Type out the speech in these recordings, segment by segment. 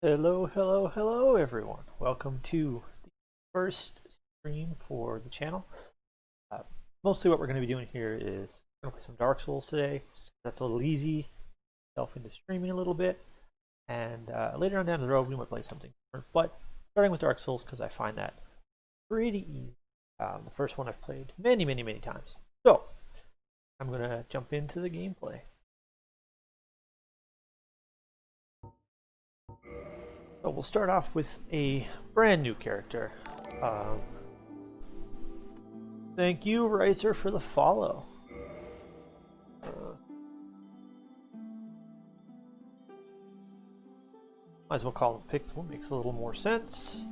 Hello, hello, hello, everyone. Welcome to the first stream for the channel. Mostly what we're going to be doing here is we're going to play some Dark Souls today. That's a little easy. Delve into streaming a little bit. And later on down the road, we might play something different. But starting with Dark Souls, because I find that pretty easy. The first one I've played many, many, many times. So, I'm going to jump into the gameplay. So we'll start off with a brand new character. Thank you, Ricer, for the follow. Might as well call him Pixel, makes a little more sense.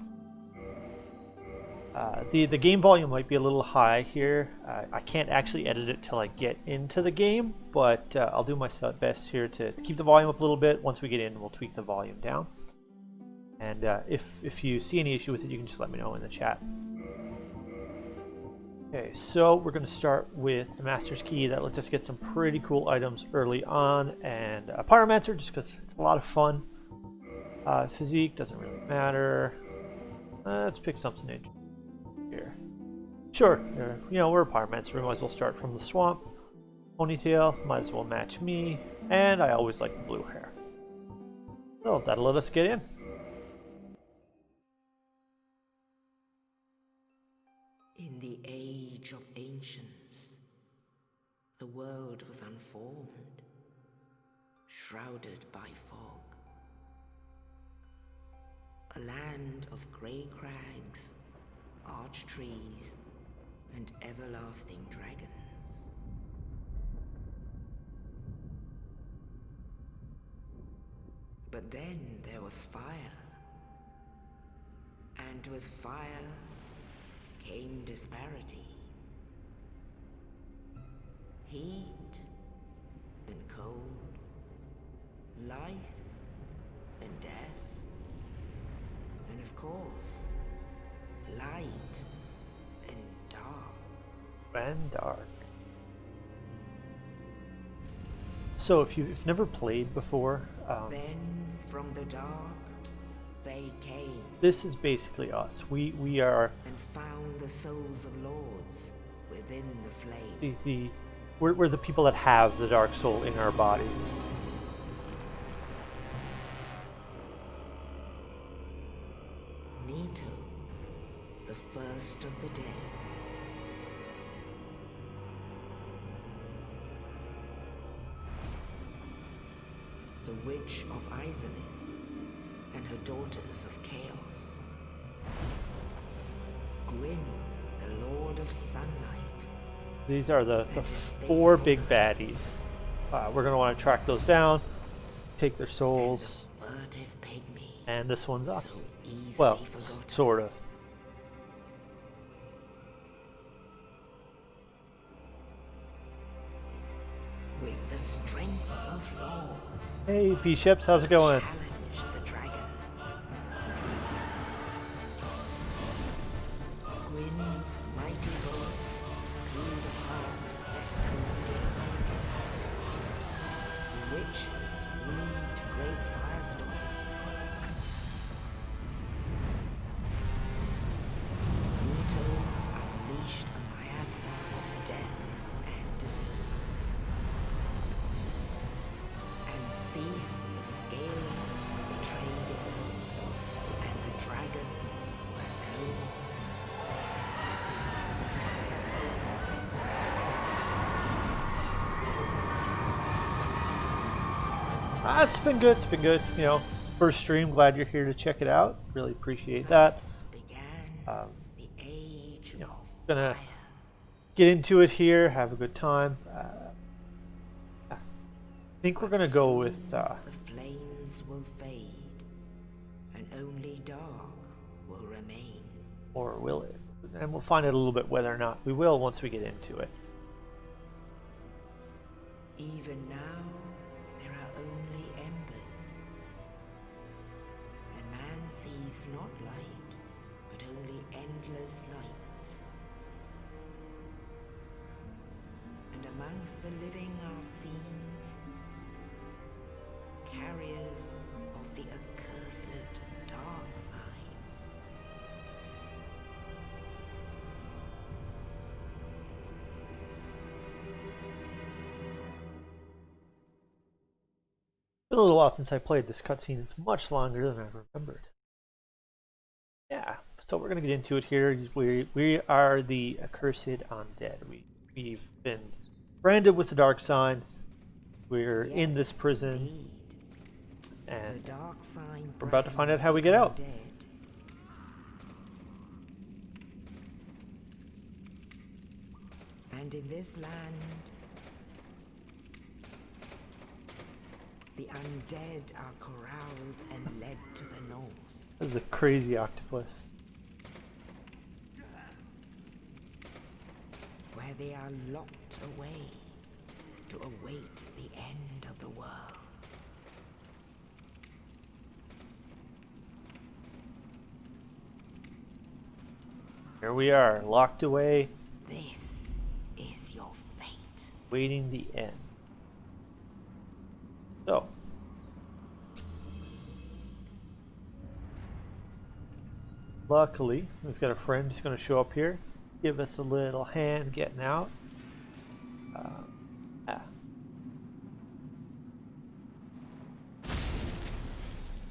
The game volume might be a little high here. I can't actually edit it till I get into the game, but I'll do my best here to keep the volume up a little bit. Once we get in, we'll tweak the volume down. And if you see any issue with it, you can just let me know in the chat. Okay, so we're going to start with the Master's Key. That lets us get some pretty cool items early on, and a Pyromancer, just because it's a lot of fun. Physique doesn't really matter. Let's pick something interesting here. Sure, you know, we're a Pyromancer. We might as well start from the swamp. Ponytail, might as well match me. And I always like the blue hair. So that'll let us get in. In the age of ancients, the world was unformed, shrouded by fog. A land of grey crags, arch trees, and everlasting dragons. But then there was fire, and with fire came disparity. Heat and cold, life and death, and of course, light and dark. And dark. So if you've never played before, Then from the dark they came this is basically us. We are and found the souls of lords within the flame. we're the people that have the dark soul in our bodies. Nito, the first of the dead. The Witch of Asylum and her daughters of chaos. Gwyn, the Lord of Sunlight. These are the four big baddies. We're going to want to track those down, take their souls, And the furtive pygmy. and this one's us. So easily Well, forgotten. sort of. With the strength of lords. Hey, P-Ships, how's it going? Challenge the dragons. Gwyn's mighty bullets peeled apart their stone skins. The witches weaved great firestorms. Nito unleashed a miasma of death and disease. And Seath the Scaleless betrayed his own, and the dragons were no more. It's been good. It's been good. You know, first stream. Glad you're here to check it out. Really appreciate that. Thus began the age you know, of gonna fire. Get into it here. Have a good time. I think we're gonna go with. The flames will fade, and only dark will remain. Or will it? And we'll find out a little bit whether or not we will once we get into it. Even now, there are only embers. And man sees not light, but only endless nights. And amongst the living are seen carriers of the accursed been a little while since I played this cutscene. It's much longer than I remembered. Yeah, so we're gonna get into it here. We are the accursed undead. We've been branded with the dark sign. We're in this Yes, prison, indeed. The and dark sign we're about to find out brands how we the get out. undead. And in this land, the undead are corralled and led to the north. This is a crazy octopus. Where they are locked away to await the end of the world. Here we are, locked away, This is your fate. waiting the end. So, luckily, we've got a friend who's going to show up here, give us a little hand getting out. Yeah.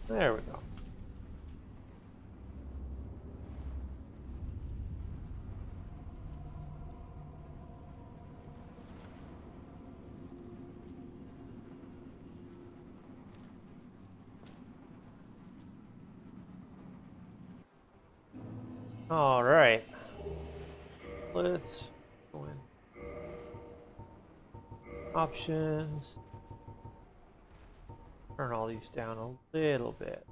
There we go. All right. Let's go in. Options. Turn all these down a little bit.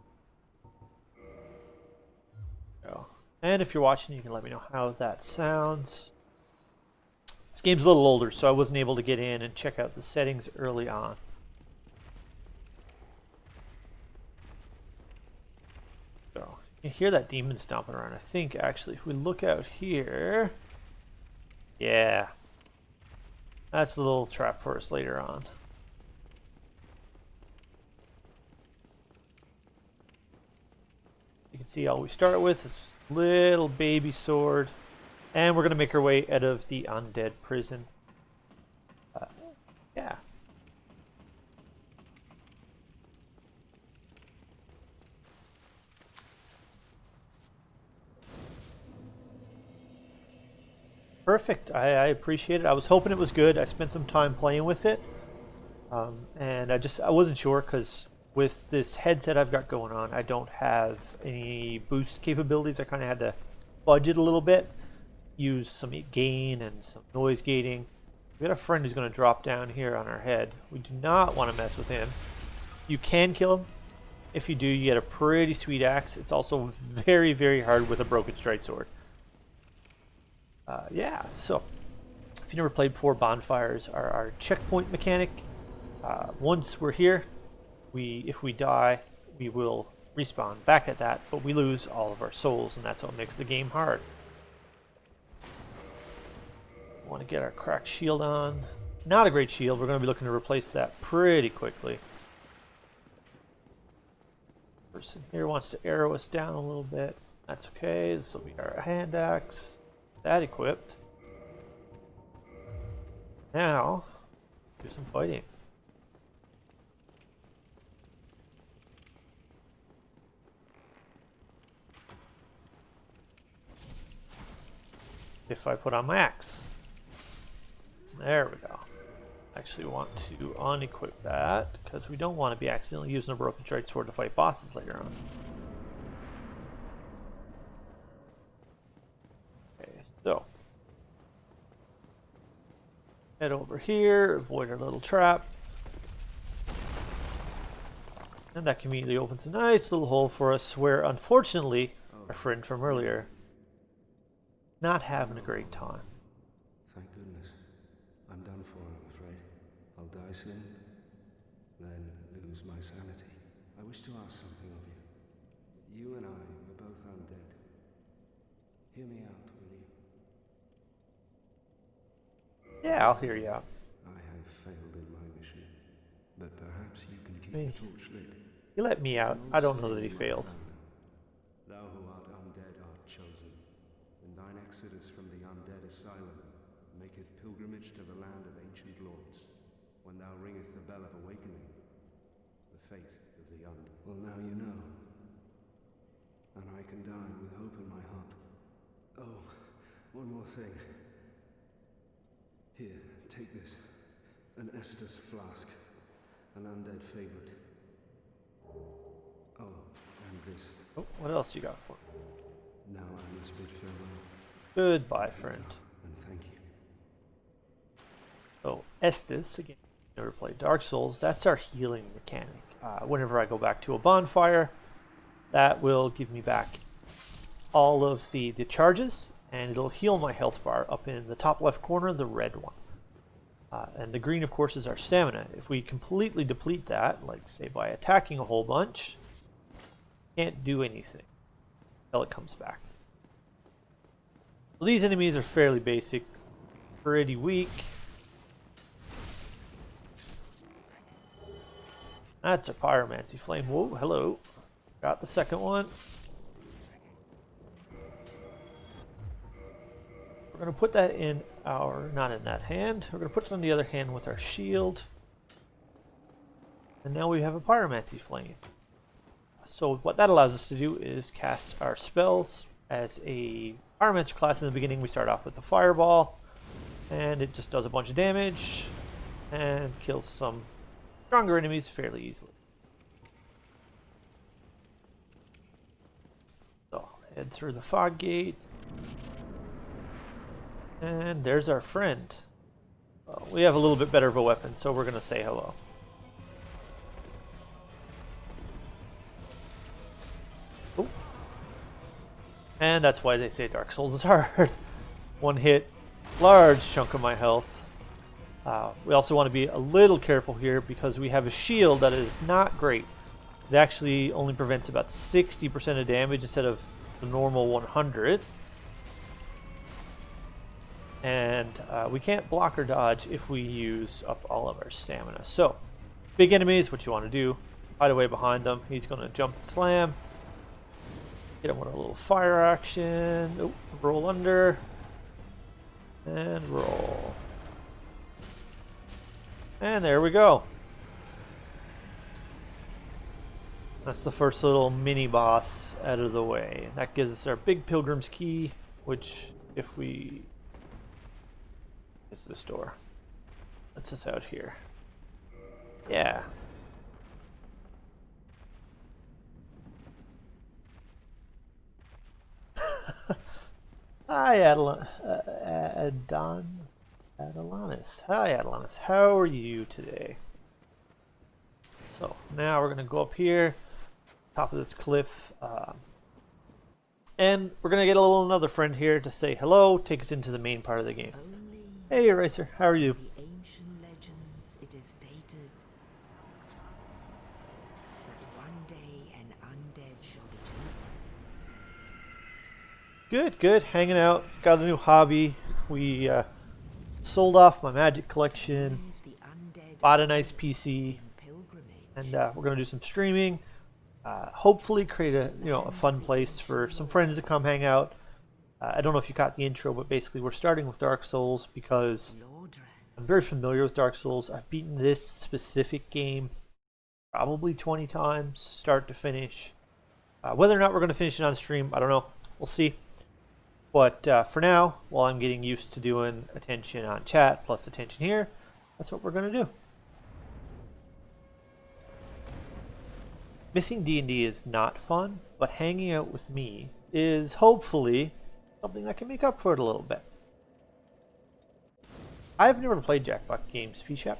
Go. And if you're watching, you can let me know how that sounds. This game's a little older, so I wasn't able to get in and check out the settings early on. So you can hear that demon stomping around. I think actually, if we look out here, yeah, that's a little trap for us later on. You can see all we start with is this little baby sword, and we're going to make our way out of the undead prison. Yeah. Perfect. I appreciate it. I was hoping it was good. I spent some time playing with it, and I wasn't sure because with this headset I've got going on, I don't have any boost capabilities. I kind of had to budget a little bit, use some gain and some noise gating. We got a friend who's going to drop down here on our head. We do not want to mess with him. You can kill him. If you do, you get a pretty sweet axe. It's also very, very hard with a broken straight sword. Yeah, so if you never played before, bonfires are our checkpoint mechanic. Once we're here, if we die, we will respawn back at that, but we lose all of our souls, and that's what makes the game hard. We want to get our cracked shield on. It's not a great shield. We're going to be looking to replace that pretty quickly. Person here wants to arrow us down a little bit. That's okay. This will be our hand axe. That equipped. Now, do some fighting. If I put on my axe. There we go. Actually want to unequip that because we don't want to be accidentally using a broken straight sword to fight bosses later on. Okay, so head over here, avoid our little trap. And that immediately opens a nice little hole for us where, unfortunately, our friend from earlier not having a great time. Thank goodness. I'm done for, I'm afraid. I'll die soon, then lose my sanity. I wish to ask something of you. You and I are both undead. Hear me out, will you? Yeah, I'll hear you out. I have failed in my mission, but perhaps you can keep Hey. the torch lit. He let me out. I don't know that he failed. Thou who art undead art chosen, and thine exodus from the undead asylum maketh pilgrimage to the land of ancient lords. When thou ringeth the bell of awakening, the fate of the Undead. Well, now you know. And I can die with hope in my heart. Oh, one more thing. Here, take this. An Estus flask. An undead favorite. Oh, and this. Oh, what else you got for me? Now I must bid farewell. Goodbye, friend. And thank you. So, Estus, again, never played Dark Souls, that's our healing mechanic. Whenever I go back to a bonfire, that will give me back all of the charges, and it'll heal my health bar up in the top left corner, the red one. And the green, of course, is our stamina. If we completely deplete that, like say by attacking a whole bunch, can't do anything until it comes back. So these enemies are fairly basic, pretty weak. That's a pyromancy flame. Whoa, hello. Got the second one. We're going to put that in our, not in that hand, we're going to put it on the other hand with our shield. And now we have a pyromancy flame. So what that allows us to do is cast our spells. As a pyromancer class in the beginning, we start off with the fireball, and it just does a bunch of damage and kills some stronger enemies fairly easily. So head through the fog gate. And there's our friend. We have a little bit better of a weapon, so we're going to say hello. Ooh. And that's why they say Dark Souls is hard. One hit, large chunk of my health. We also want to be a little careful here because we have a shield that is not great. It actually only prevents about 60% of damage instead of the normal 100. And we can't block or dodge if we use up all of our stamina. So, big enemies, what you want to do, hide away behind them. He's going to jump and slam. Get him with a little fire action. Oh, roll under. And roll. And there we go. That's the first little mini boss out of the way. That gives us our big pilgrim's key, which if we... is this door. Lets us out here. Yeah. Hi, Adelanus. Hi, Adelanus. How are you today? So now we're going to go up here, top of this cliff, and we're going to get a little another friend here to say hello, take us into the main part of the game. Hey, Eraser, how are you? The ancient legends, it is stated that one day an undead shall be chosen. Good. Hanging out. Got a new hobby. We sold off my magic collection, bought a nice PC, and we're going to do some streaming. Hopefully create a fun place for some friends to come hang out. I don't know if you caught the intro, but basically we're starting with Dark Souls because I'm very familiar with Dark Souls. I've beaten this specific game probably 20 times, start to finish. Whether or not we're going to finish it on stream, I don't know. We'll see. But for now, while I'm getting used to doing attention on chat plus attention here, that's what we're going to do. Missing D&D is not fun, but hanging out with me is hopefully something that can make up for it a little bit. I've never played Jackbox Games PSHAP.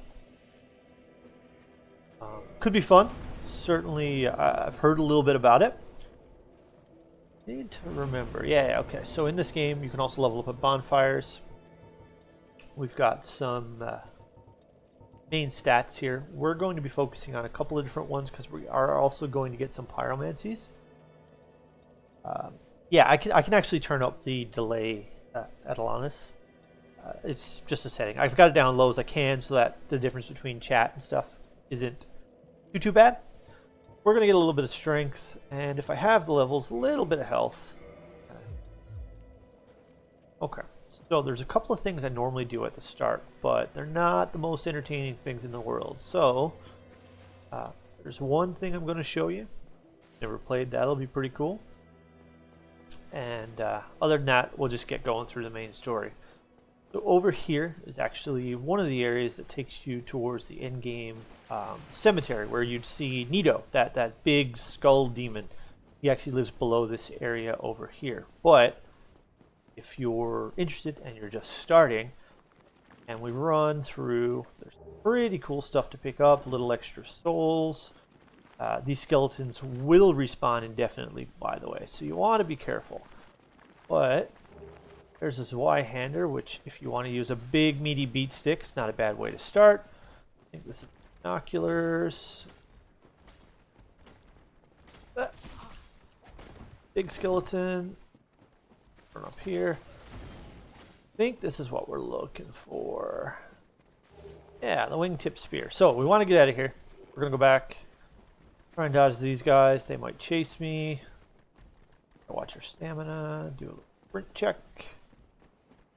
Could be fun. Certainly, I've heard a little bit about it. Need to remember. Yeah, okay. So in this game, you can also level up at bonfires. We've got some main stats here. We're going to be focusing on a couple of different ones because we are also going to get some pyromancies. Yeah, I can actually turn up the delay at Alanis. It's just a setting. I've got it down low as I can so that the difference between chat and stuff isn't too bad. We're going to get a little bit of strength, and if I have the levels, a little bit of health. Okay, so there's a couple of things I normally do at the start, but they're not the most entertaining things in the world. So, there's one thing I'm going to show you. Never played, that'll be pretty cool. And other than that, we'll just get going through the main story. So over here is actually one of the areas that takes you towards the in-game cemetery, where you'd see Nito, that big skull demon. He actually lives below this area over here. But if you're interested and you're just starting, and we run through, there's pretty cool stuff to pick up, little extra souls. These skeletons will respawn indefinitely, by the way, so you want to be careful. But there's this Y-hander, which if you want to use a big meaty beat stick, it's not a bad way to start. I think this is binoculars. Big skeleton. Turn up here. I think this is what we're looking for. Yeah, the wingtip spear. So we want to get out of here. We're going to go back. Try and dodge these guys. They might chase me. Watch our stamina. Do a little sprint check.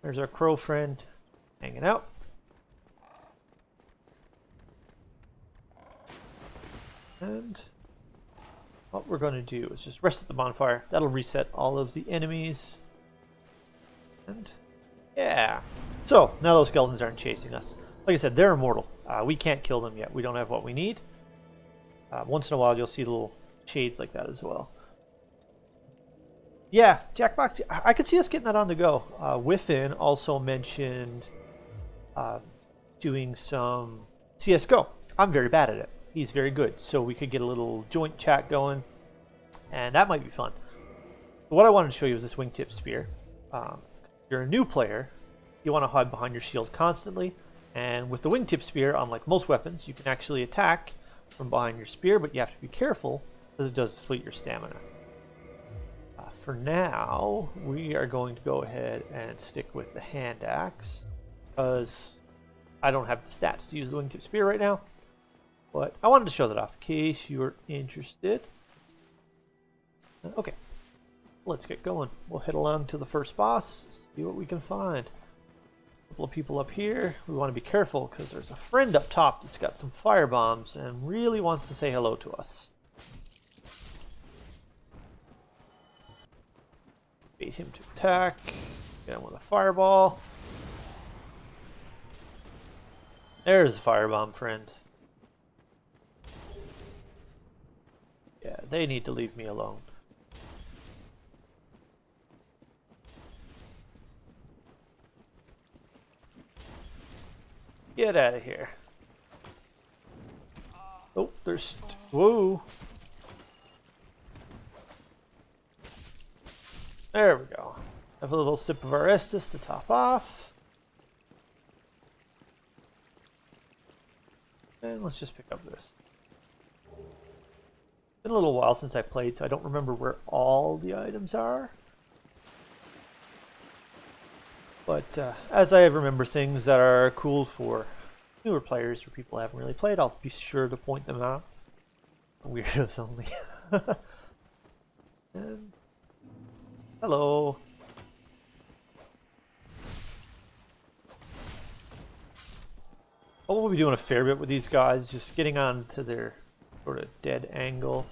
There's our crow friend hanging out. And what we're going to do is just rest at the bonfire. That'll reset all of the enemies. And yeah. So now those skeletons aren't chasing us. Like I said, they're immortal. We can't kill them yet. We don't have what we need. Once in a while, you'll see little shades like that as well. Yeah, Jackbox, I could see us getting that on the go. Whiffin also mentioned doing some CSGO. I'm very bad at it. He's very good. So we could get a little joint chat going, and that might be fun. What I wanted to show you is this wingtip spear. If you're a new player, you want to hide behind your shield constantly. And with the wingtip spear, unlike most weapons, you can actually attack from behind your spear, but you have to be careful because it does deplete your stamina. For now, we are going to go ahead and stick with the hand axe because I don't have the stats to use the wingtip spear right now. But I wanted to show that off in case you're interested. Okay, let's get going. We'll head along to the first boss, see what we can find. A couple of people up here. We want to be careful because there's a friend up top that's got some fire bombs and really wants to say hello to us. Bait him to attack. Get him with a fireball. There's the firebomb friend. Yeah, they need to leave me alone. Get out of here. Oh, there's... Whoa. There we go. Have a little sip of our Estus to top off. And let's just pick up this. Been a little while since I played, so I don't remember where all the items are. But as I remember things that are cool for newer players or people who haven't really played, I'll be sure to point them out. Weirdos only. And hello. We'll be doing a fair bit with these guys, just getting on to their sort of dead angle.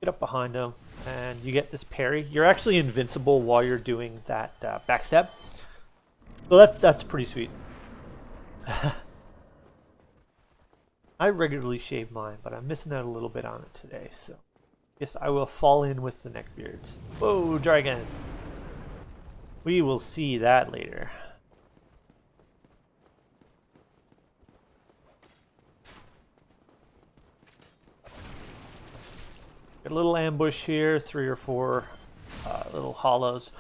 Get up behind them, and you get this parry. You're actually invincible while you're doing that backstab. So that's pretty sweet. I regularly shave mine, but I'm missing out a little bit on it today, so yes, I will fall in with the neckbeards. Whoa, dragon! We will see that later. Got a little ambush here, 3 or 4 little hollows.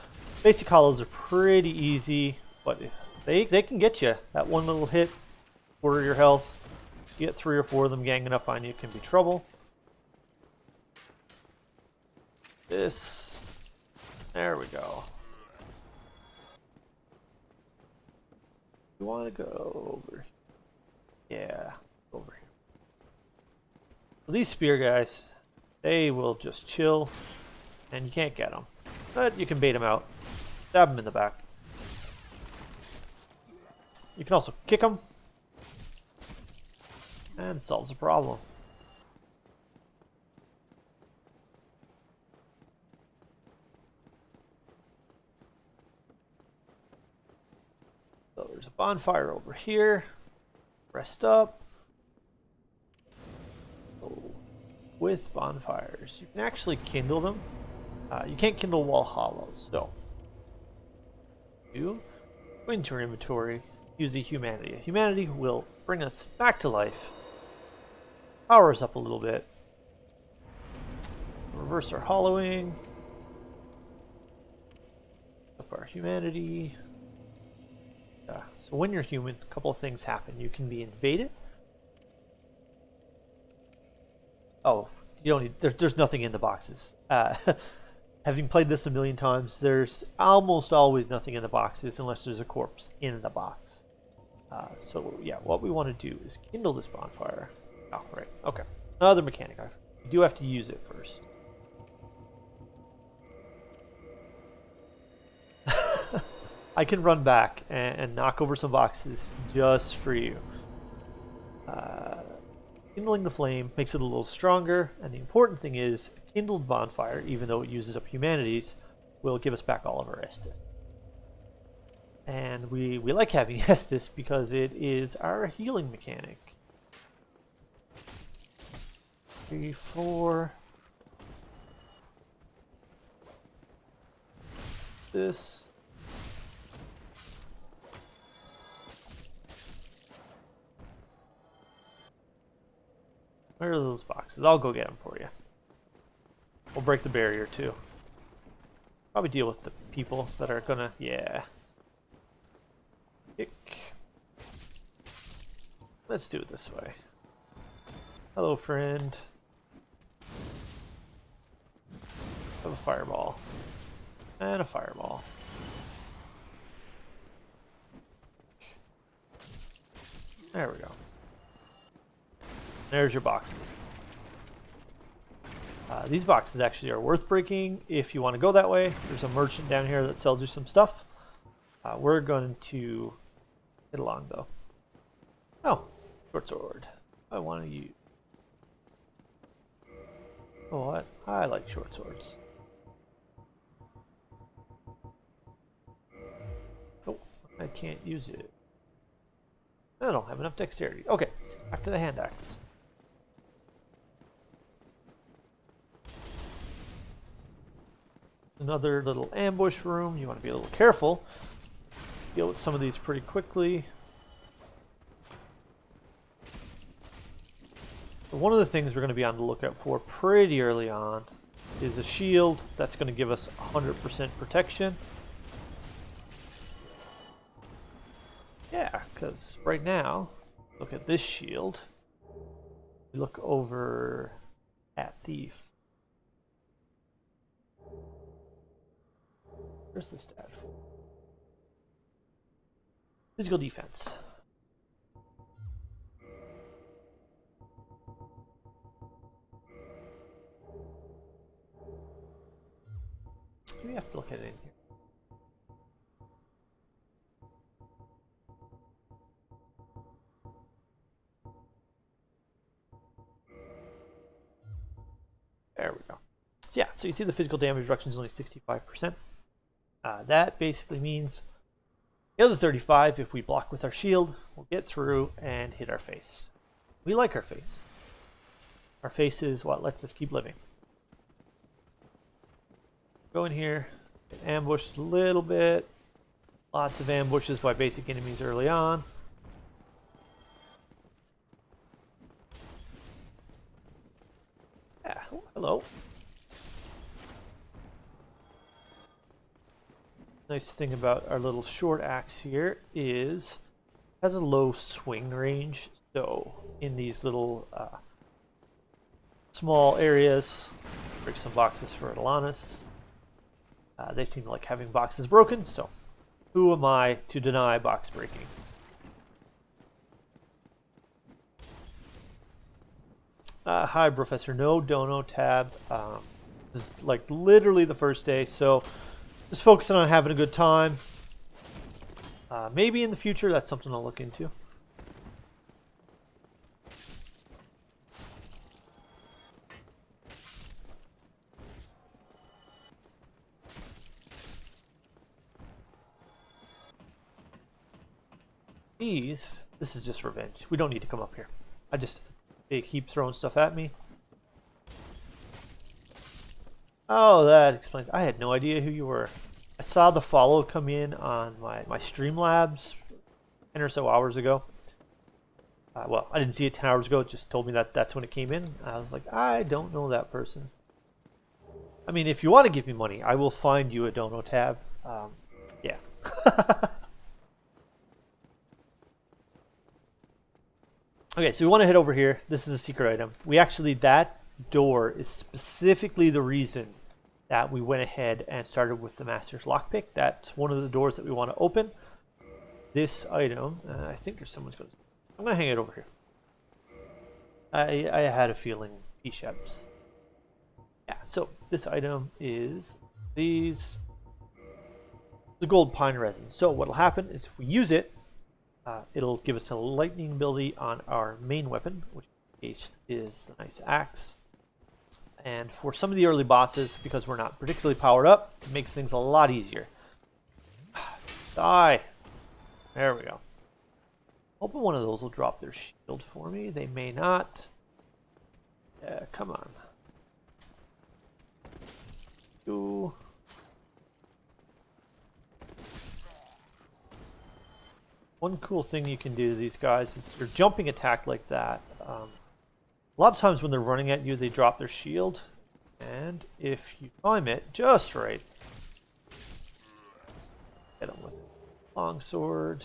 Basic hollows are pretty easy, but they can get you. That one little hit, quarter your health. You get 3 or 4 of them ganging up on you, can be trouble. This, there we go. You want to go over here? Yeah, over here. So these spear guys, they will just chill, and you can't get them. But you can bait them out. Stab them in the back. You can also kick them. And solves the problem. So there's a bonfire over here. Rest up. So with bonfires, you can actually kindle them. You can't kindle while hollow, so you go into your inventory, use the humanity. Humanity will bring us back to life. Power us up a little bit. Reverse our hollowing. Up our humanity. So when you're human, a couple of things happen. You can be invaded. Oh, you don't need. There's nothing in the boxes. Having played this a million times, there's almost always nothing in the boxes unless there's a corpse in the box. So yeah, what we want to do is kindle this bonfire. Oh, right. Okay. Another mechanic. You do have to use it first. I can run back and knock over some boxes just for you. Kindling the flame makes it a little stronger, and the important thing is a kindled bonfire, even though it uses up humanities, will give us back all of our Estus. And we like having Estus because it is our healing mechanic. 3, 4. This. Where are those boxes? I'll go get them for you. We'll break the barrier too. Probably deal with the people that are gonna, yeah. Kick. Let's do it this way. Hello, friend. Have a fireball. And a fireball. There we go. There's your boxes. These boxes actually are worth breaking if you want to go that way. There's a merchant down here that sells you some stuff. We're going to get along though. Oh, short sword. I want to use. Oh, what? I like short swords. Oh, I can't use it. I don't have enough dexterity. Okay, back to the hand axe. Another little ambush room. You want to be a little careful. Deal with some of these pretty quickly. But one of the things we're going to be on the lookout for pretty early on is a shield that's going to give us 100% protection. Yeah, because right now, look at this shield. We look over at the... Where's the stat for? Physical defense. We have to look at it in here. There we go. Yeah, so you see the physical damage reduction is only 65%. That basically means the other 35, if we block with our shield, we'll get through and hit our face. We like our face. Our face is what lets us keep living. Go in here, get ambushed a little bit. Lots of ambushes by basic enemies early on. Yeah, oh, hello. Nice thing about our little short axe here is it has a low swing range. So in these little small areas, break some boxes for Atlantis. They seem to like having boxes broken, so who am I to deny box breaking? Hi, Professor No Dono Tab. This is like literally the first day, so just focusing on having a good time. Maybe in the future, that's something I'll look into. This is just revenge. We don't need to come up here. They keep throwing stuff at me. Oh, that explains. I had no idea who you were. I saw the follow come in on my Streamlabs 10 or so hours ago. Well, I didn't see it 10 hours ago. It just told me that that's when it came in. I was like, I don't know that person. I mean, if you want to give me money, I will find you a dono tab. Yeah. Okay, so we want to head over here. This is a secret item. That door is specifically the reason that we went ahead and started with the Master's Lockpick. That's one of the doors that we want to open. This item, I think there's someone's going to... I'm going to hang it over here. I had a feeling P-Sheps. Yeah, so this item is the gold pine resin. So what'll happen is if we use it, it'll give us a lightning ability on our main weapon, which is the nice axe. And for some of the early bosses, because we're not particularly powered up, it makes things a lot easier. Die! There we go. Hoping one of those will drop their shield for me. They may not. Come on. Ooh. One cool thing you can do to these guys is your jumping attack like that. A lot of times when they're running at you, they drop their shield. And if you time it just right, hit them with a long sword.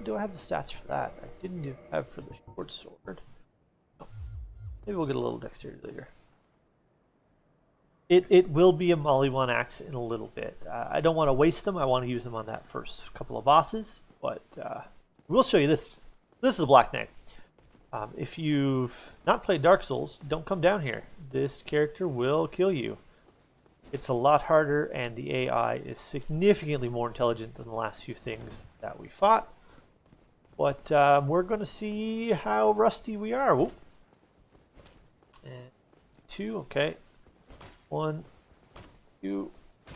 Do I have the stats for that? I didn't have for the short sword. No. Maybe we'll get a little dexterity later. It will be a Molly-1 axe in a little bit. I don't want to waste them. I want to use them on that first couple of bosses. But we'll show you this. This is a Black Knight. If you've not played Dark Souls, don't come down here. This character will kill you. It's a lot harder, and the AI is significantly more intelligent than the last few things that we fought. But we're going to see how rusty we are. Whoop. And 2, okay. 1, 2.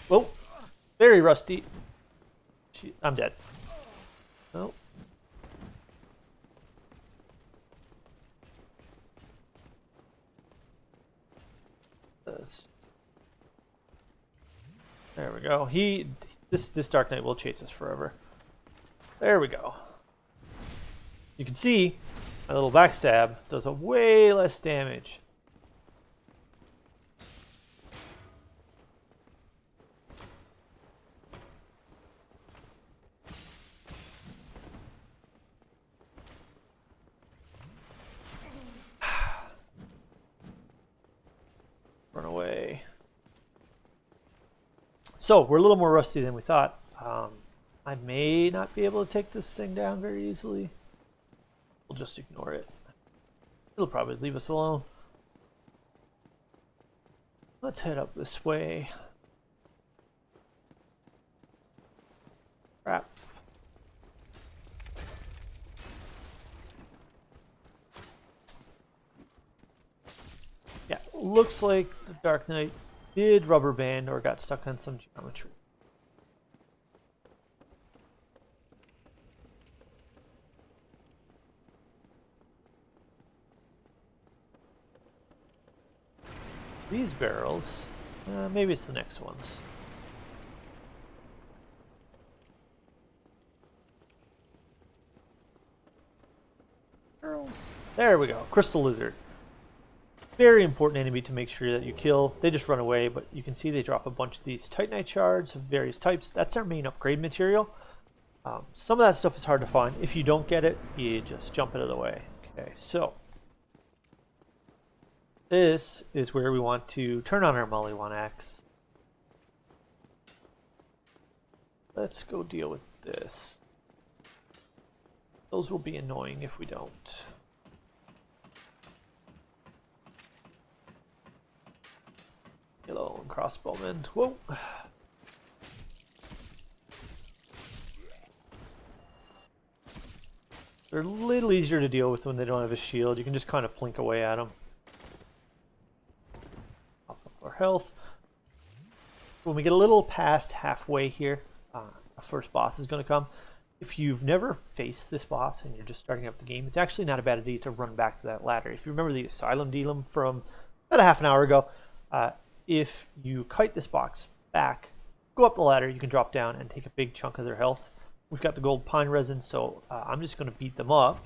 Whoa. Very rusty. I'm dead. No. There we go. This Dark Knight will chase us forever. There we go. You can see my little backstab does a way less damage. Run away. So we're a little more rusty than we thought. I may not be able to take this thing down very easily. We'll just ignore it. It'll probably leave us alone. Let's head up this way. Crap. Yeah, looks like the Dark Knight did rubber band or got stuck on some geometry. These barrels, maybe it's the next ones. Barrels. There we go. Crystal Lizard. Very important enemy to make sure that you kill. They just run away, but you can see they drop a bunch of these Titanite shards of various types. That's our main upgrade material. Some of that stuff is hard to find. If you don't get it, you just jump it out of the way. Okay, so this is where we want to turn on our Molly-1 axe. Let's go deal with this. Those will be annoying if we don't. Hello, crossbowmen. Whoa. They're a little easier to deal with when they don't have a shield. You can just kind of plink away at them. Pop up our health. When we get a little past halfway here, the first boss is going to come. if you've never faced this boss and you're just starting out the game, it's actually not a bad idea to run back to that ladder. If you remember the Asylum dealum from about a half an hour ago, if you kite this box back, go up the ladder, you can drop down and take a big chunk of their health. We've got the gold pine resin, so I'm just going to beat them up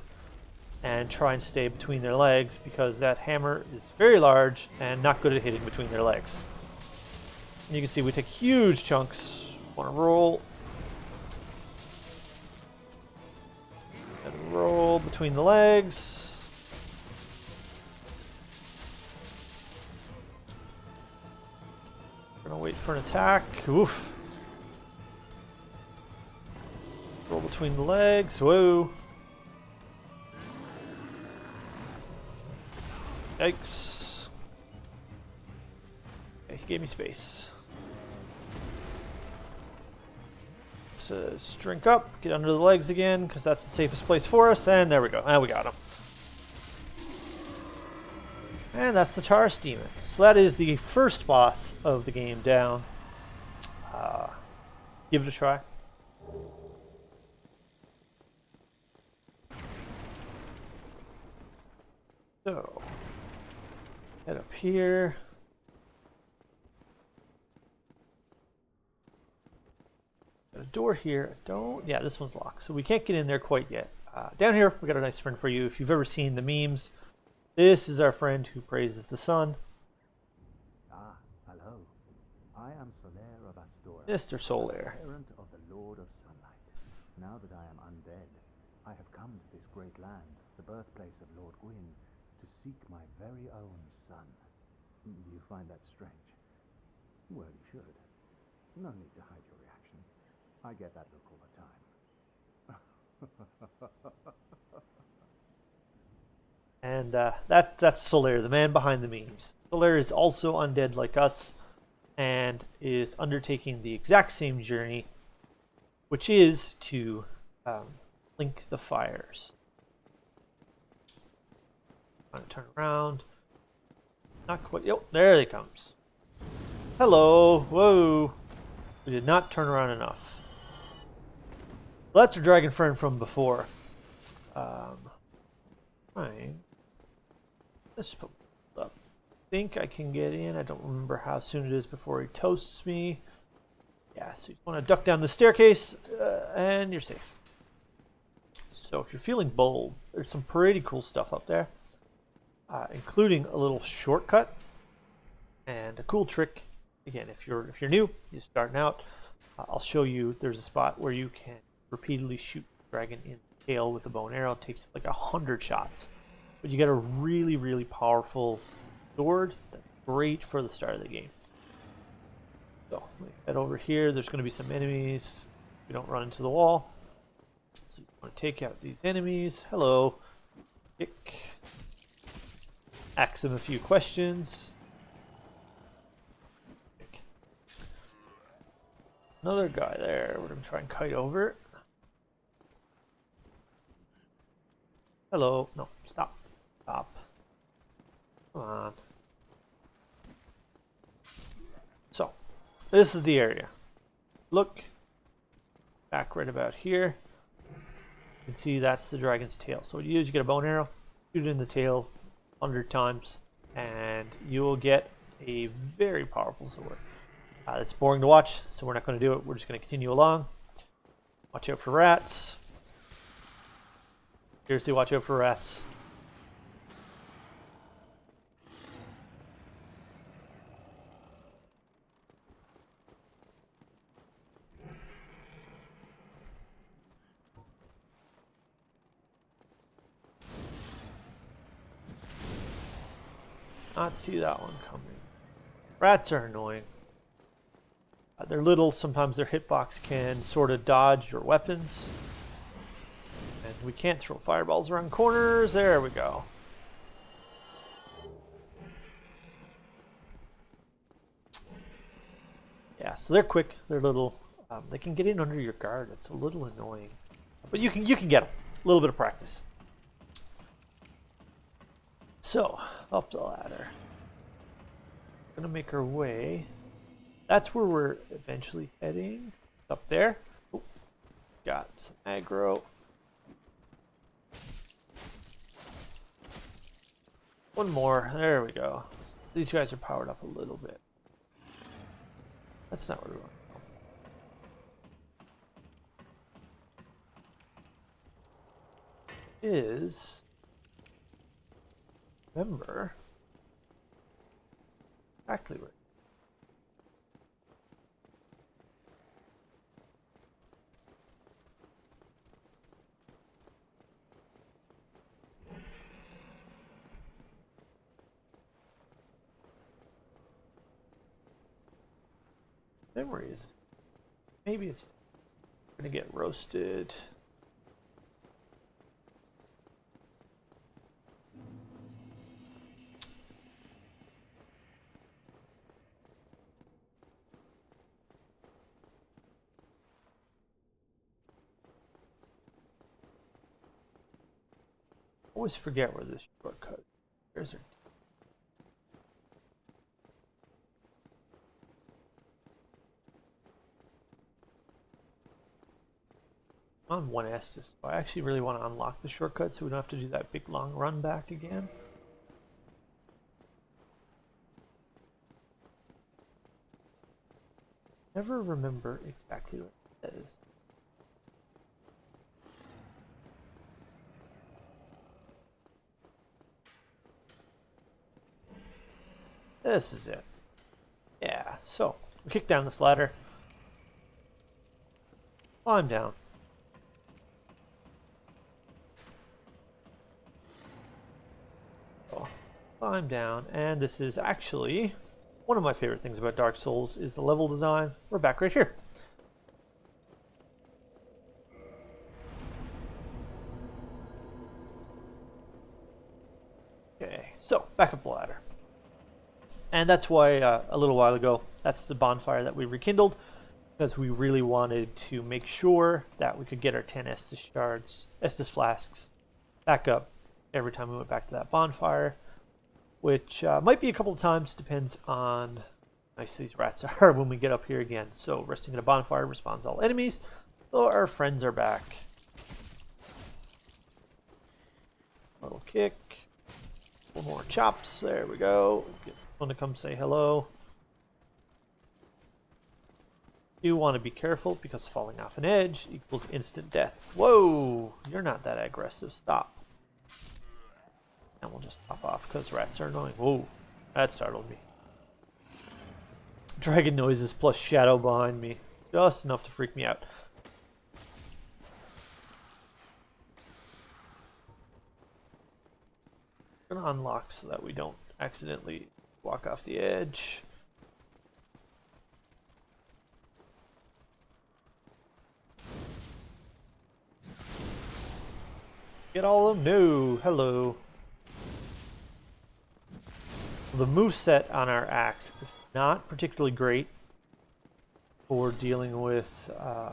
and try and stay between their legs because that hammer is very large and not good at hitting between their legs. And you can see we take huge chunks. Want to roll. And roll between the legs. We're going to wait for an attack. Oof. Roll between the legs. Whoa. Yikes. Okay, he gave me space. Let's drink up, get under the legs again, because that's the safest place for us, and there we go. And we got him. And that's the Taurus Demon. So that is the first boss of the game down. Give it a try. So, head up here. Got a door here. Yeah, this one's locked, so we can't get in there quite yet. Down here, we got a nice friend for you. If you've ever seen the memes, this is our friend who praises the sun. Ah, hello. I am Solaire of Astora, Mr. Solaire. parent of the Lord of Sunlight. Now that I am undead, I have come to this great land, the birthplace of Lord Gwyn, to seek my very own son. Do you find that strange? Well, you should. No need to hide your reaction. I get that look all the time. And that's Solaire, the man behind the memes. Solaire is also undead like us and is undertaking the exact same journey, which is to link the fires. I'm gonna turn around. Not quite. Yep, there he comes. Hello. Whoa. We did not turn around enough. Well, that's our dragon friend from before. Fine. Let's put it up. I think I can get in. I don't remember how soon it is before he toasts me. Yeah, so you want to duck down the staircase, and you're safe. So if you're feeling bold, there's some pretty cool stuff up there, including a little shortcut and a cool trick. Again, if you're new, you're starting out, I'll show you. There's a spot where you can repeatedly shoot the dragon in the tail with a bow and arrow. It takes like 100 shots, but you get a really, really powerful sword that's great for the start of the game. So head over here. There's going to be some enemies. You don't run into the wall. So you want to take out these enemies. Hello. Kick. Ask them a few questions. Kick. Another guy there. We're going to try and kite over. Hello. No, stop. Stop. Come on. So, this is the area. Look. Back right about here. You can see that's the dragon's tail. So what you do is you get a bow and arrow, shoot it in the tail 100 times, and you will get a very powerful sword. It's boring to watch, so we're not going to do it. We're just going to continue along. Watch out for rats. Seriously, watch out for rats. Not see that one coming. Rats are annoying. They're little, sometimes their hitbox can sort of dodge your weapons. And we can't throw fireballs around corners. There we go. Yeah, so they're quick. They're little. They can get in under your guard. It's a little annoying, but you can get them. A little bit of practice. So up the ladder. We're gonna make our way. That's where we're eventually heading. Up there. Oh, got some aggro. One more. There we go. These guys are powered up a little bit. That's not what we want. Is remember exactly where. Memories. Maybe it's gonna get roasted. Always forget where this shortcut. There's our. On 1S, so I actually really want to unlock the shortcut so we don't have to do that big long run back again. Never remember exactly what that is. This is it. Yeah, so we kick down this ladder. Climb down. Climb down, and this is actually one of my favorite things about Dark Souls is the level design. We're back right here. Okay, so back up the ladder. And that's why a little while ago, that's the bonfire that we rekindled, because we really wanted to make sure that we could get our 10 Estus shards, Estus flasks back up every time we went back to that bonfire. Which might be a couple of times, depends on how nice these rats are when we get up here again. So resting in a bonfire respawns all enemies, so our friends are back. Little kick. One more chops, there we go. Get someone to come say hello. You want to be careful because falling off an edge equals instant death. Whoa, you're not that aggressive, stop. And we'll just pop off because rats are annoying. Whoa, that startled me. Dragon noises plus shadow behind me. Just enough to freak me out. I'm gonna unlock so that we don't accidentally walk off the edge. Get all of them? No. Hello. The moveset on our axe is not particularly great for dealing with, I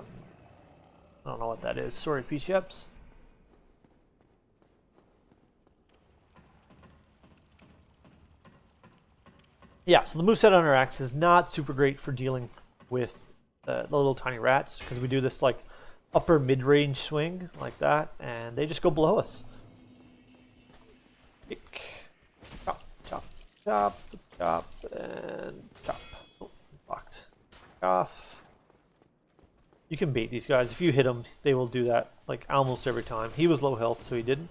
don't know what that is. Sorry, P-Sheps. Yeah, so the moveset on our axe is not super great for dealing with the little tiny rats, because we do this like upper mid-range swing like that, and they just go below us. Kick. Chop, chop, chop, chop, and chop. Oh, blocked. Off. You can bait these guys. If you hit them, they will do that like almost every time. He was low health, so he didn't.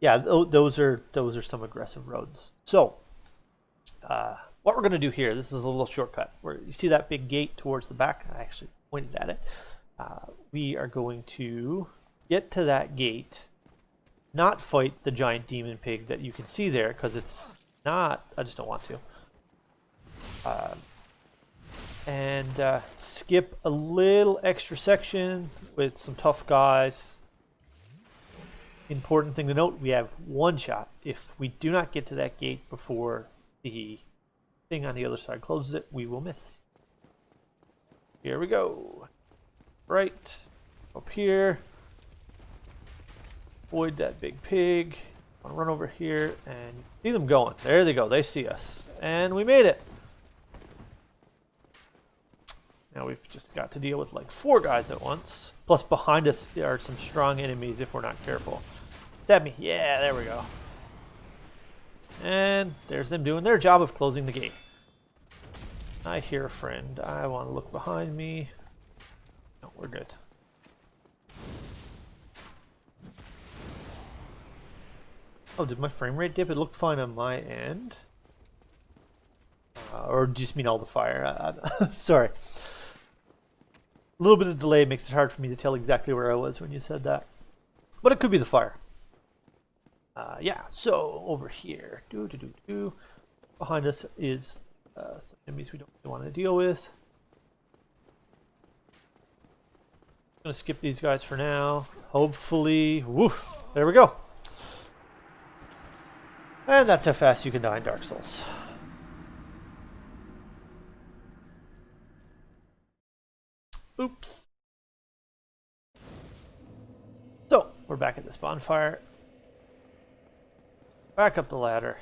Yeah, those are some aggressive roads. So, what we're going to do here, this is a little shortcut. Where you see that big gate towards the back? I actually pointed at it. We are going to get to that gate, not fight the giant demon pig that you can see there, because it's not, I just don't want to. And skip a little extra section with some tough guys. Important thing to note, we have one shot. If we do not get to that gate before the thing on the other side closes it, we will miss. Here we go. Right up here. Avoid that big pig. I'll run over here and see them going. There they go. They see us. And we made it. Now we've just got to deal with like 4 guys at once. Plus behind us there are some strong enemies if we're not careful. Stab me. Yeah, there we go. And there's them doing their job of closing the gate. I hear a friend. I want to look behind me. No, we're good. Oh, did my frame rate dip? It looked fine on my end. Or do you just mean all the fire? Sorry. A little bit of delay makes it hard for me to tell exactly where I was when you said that. But it could be the fire. Yeah, so over here. Behind us is some enemies we don't really want to deal with. I'm going to skip these guys for now. Hopefully. Woof! There we go. And that's how fast you can die in Dark Souls. Oops. So, we're back at this bonfire. Back up the ladder.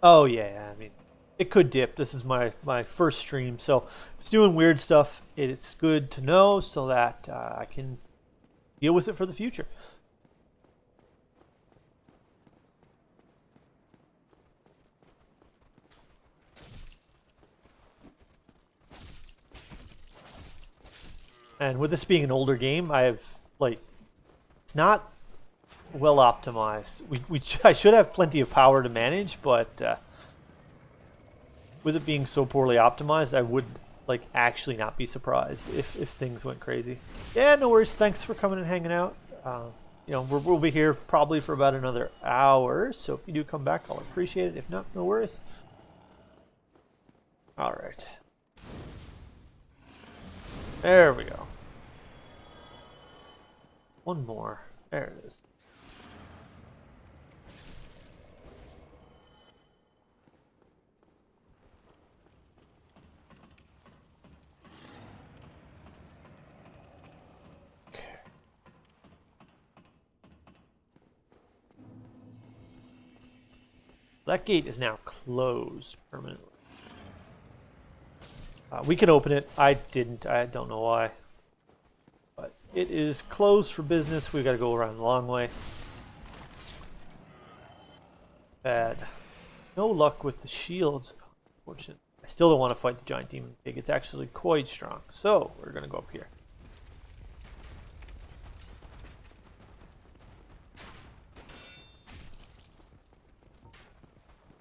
Oh yeah, I mean, it could dip. This is my first stream, so if it's doing weird stuff, it's good to know so that I can deal with it for the future. And with this being an older game, I have, like, it's not well optimized. I should have plenty of power to manage, but with it being so poorly optimized, I would, like, actually not be surprised if things went crazy. Yeah, no worries. Thanks for coming and hanging out. You know, we'll be here probably for about another hour, so if you do come back, I'll appreciate it. If not, no worries. All right. There we go. One more. There it is. Okay. That gate is now closed permanently. We can open it. I didn't. I don't know why. But it is closed for business. We've got to go around the long way. Bad. No luck with the shields, unfortunately. I still don't want to fight the giant demon pig. It's actually quite strong. So, we're going to go up here.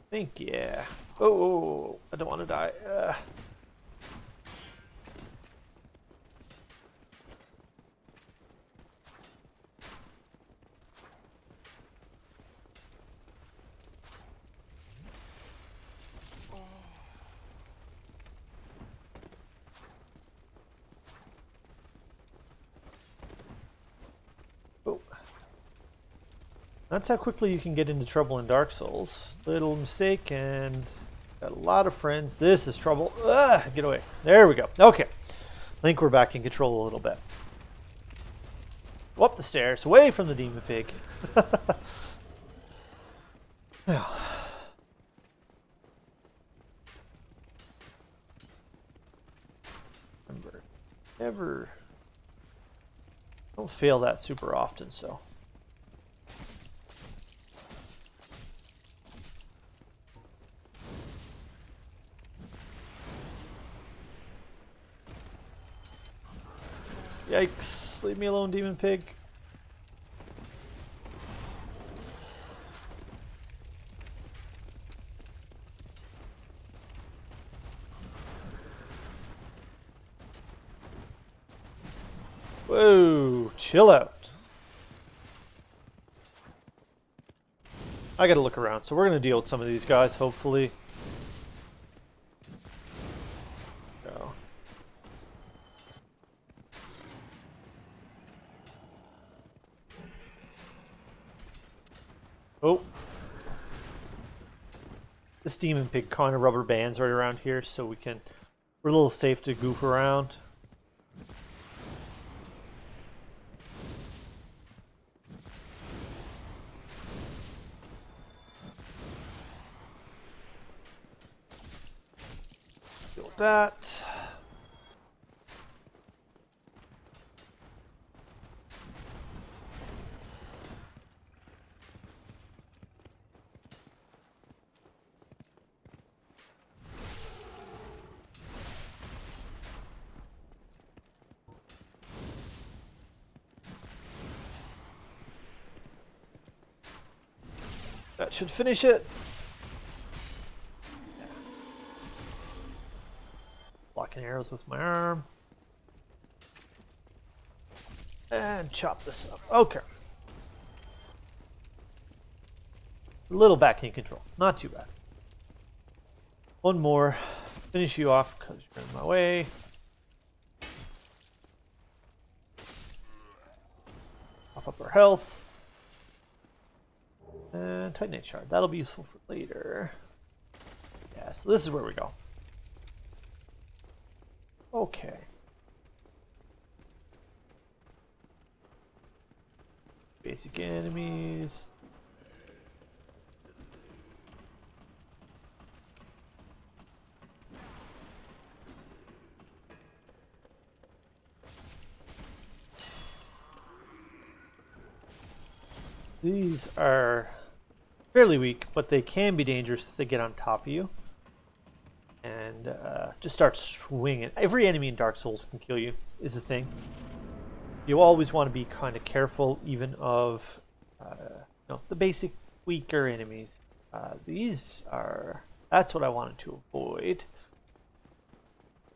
I think, yeah. Oh, I don't want to die. That's how quickly you can get into trouble in Dark Souls. Little mistake and got a lot of friends. This is trouble. Get away. There we go. Okay. I think we're back in control a little bit. Go up the stairs, away from the demon pig. Now. Remember, never don't fail that super often, so. Yikes, leave me alone, demon pig. Whoa, chill out. I gotta look around, so we're gonna deal with some of these guys, hopefully. Go. Oh. This demon pig kind of rubber bands right around here, so we're a little safe to goof around. that. That should finish it. Blocking arrows with my arm. And chop this up. Okay. A little backhand control. Not too bad. One more. Finish you off because you're in my way. Pop up our health. And Titanite Shard. That'll be useful for later. Yeah, so this is where we go. Okay. Basic enemies. These are fairly weak, but they can be dangerous if they get on top of you. And just start swinging. Every enemy in Dark Souls can kill you, is the thing. You always want to be kind of careful, even of the basic weaker enemies. That's what I wanted to avoid.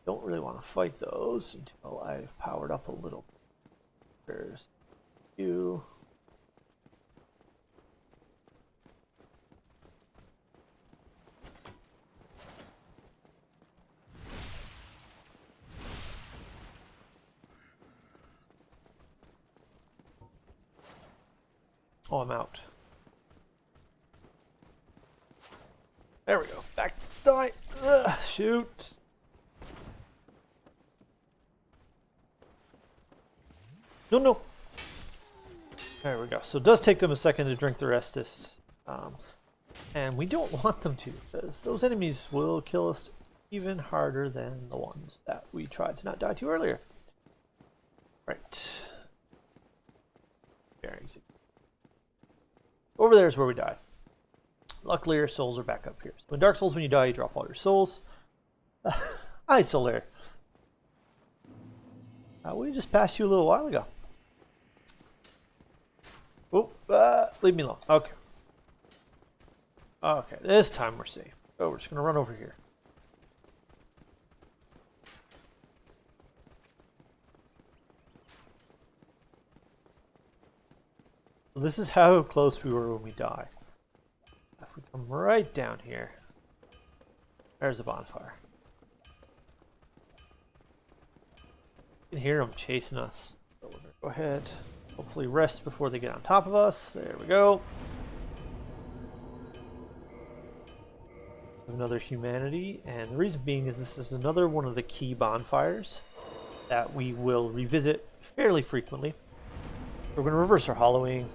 Don't really want to fight those until I've powered up a little. There's you. Oh, I'm out. There we go. Back to die. Ugh, shoot. No. There we go. So it does take them a second to drink the Restus. And we don't want them to, because those enemies will kill us even harder than the ones that we tried to not die to earlier. Right. Very easy. Over there is where we die. Luckily, our souls are back up here. So in Dark Souls, when you die, you drop all your souls. Hi, Solaire. We just passed you a little while ago. Oh, leave me alone. Okay. Okay, this time we're safe. Oh, we're just going to run over here. So this is how close we were when we died. If we come right down here, there's a bonfire. You can hear them chasing us. So we're going to go ahead, hopefully rest before they get on top of us. There we go. Another humanity, and the reason being is this is another one of the key bonfires that we will revisit fairly frequently. We're going to reverse our hollowing.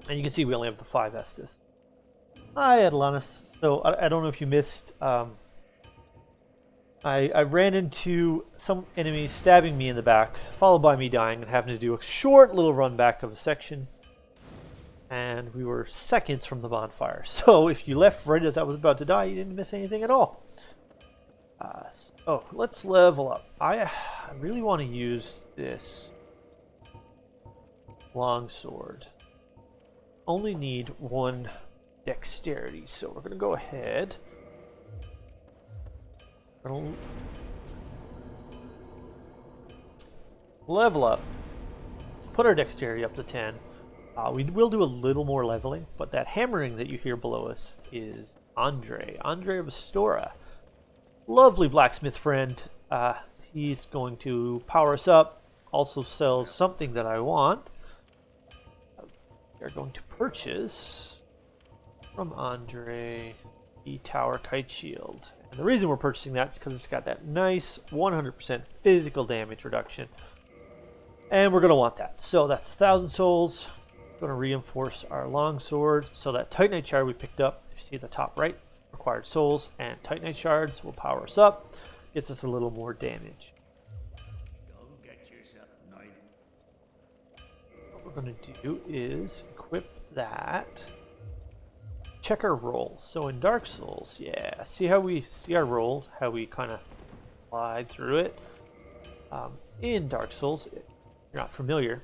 And you can see we only have the 5 Estus. Hi, Atlantis. So, I don't know if you missed. I ran into some enemies stabbing me in the back, followed by me dying and having to do a short little run back of a section. And we were seconds from the bonfire. So, if you left right as I was about to die, you didn't miss anything at all. So, let's level up. I really want to use this longsword. Only need 1 dexterity, so we're going to go ahead. Level up. Put our dexterity up to 10. We will do a little more leveling, but that hammering that you hear below us is Andre of Astora. Lovely blacksmith friend. He's going to power us up. Also sells something that I want. We are going to purchase from Andre the Tower Kite Shield. And the reason we're purchasing that is because it's got that nice 100% physical damage reduction. And we're going to want that. So that's 1,000 souls. Going to reinforce our longsword. So that Titanite Shard we picked up, if you see at the top right, required souls and Titanite Shards will power us up. gets us a little more damage. Go get yourself knight. What we're going to do is equip that. Check our roll. So in Dark Souls, yeah, see how we see our rolls, how we kind of slide through it. In Dark Souls, if you're not familiar,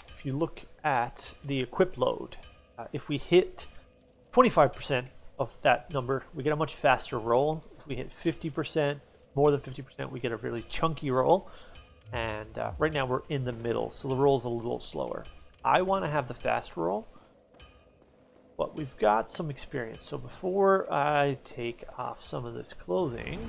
if you look at the equip load, if we hit 25% of that number, we get a much faster roll. If we hit 50%, more than 50%, we get a really chunky roll. And right now we're in the middle, so the roll's a little slower. I want to have the fast roll, but we've got some experience. So before I take off some of this clothing,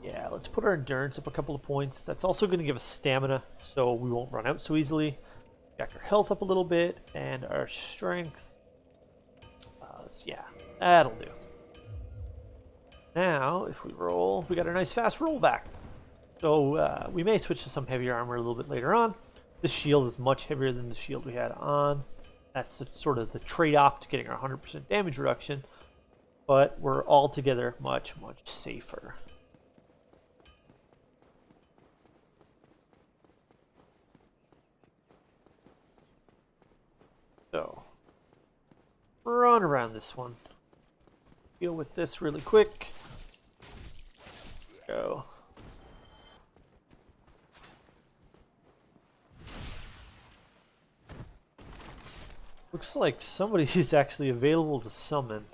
yeah, let's put our endurance up a couple of points. That's also going to give us stamina, so we won't run out so easily. Jack our health up a little bit, and our strength. Yeah, that'll do. Now, if we roll, we got a nice fast roll back. So we may switch to some heavier armor a little bit later on. This shield is much heavier than the shield we had on. That's sort of the trade-off to getting our 100% damage reduction. But we're altogether much, much safer. So, run around this one. Deal with this really quick. Go. Looks like somebody is actually available to summon.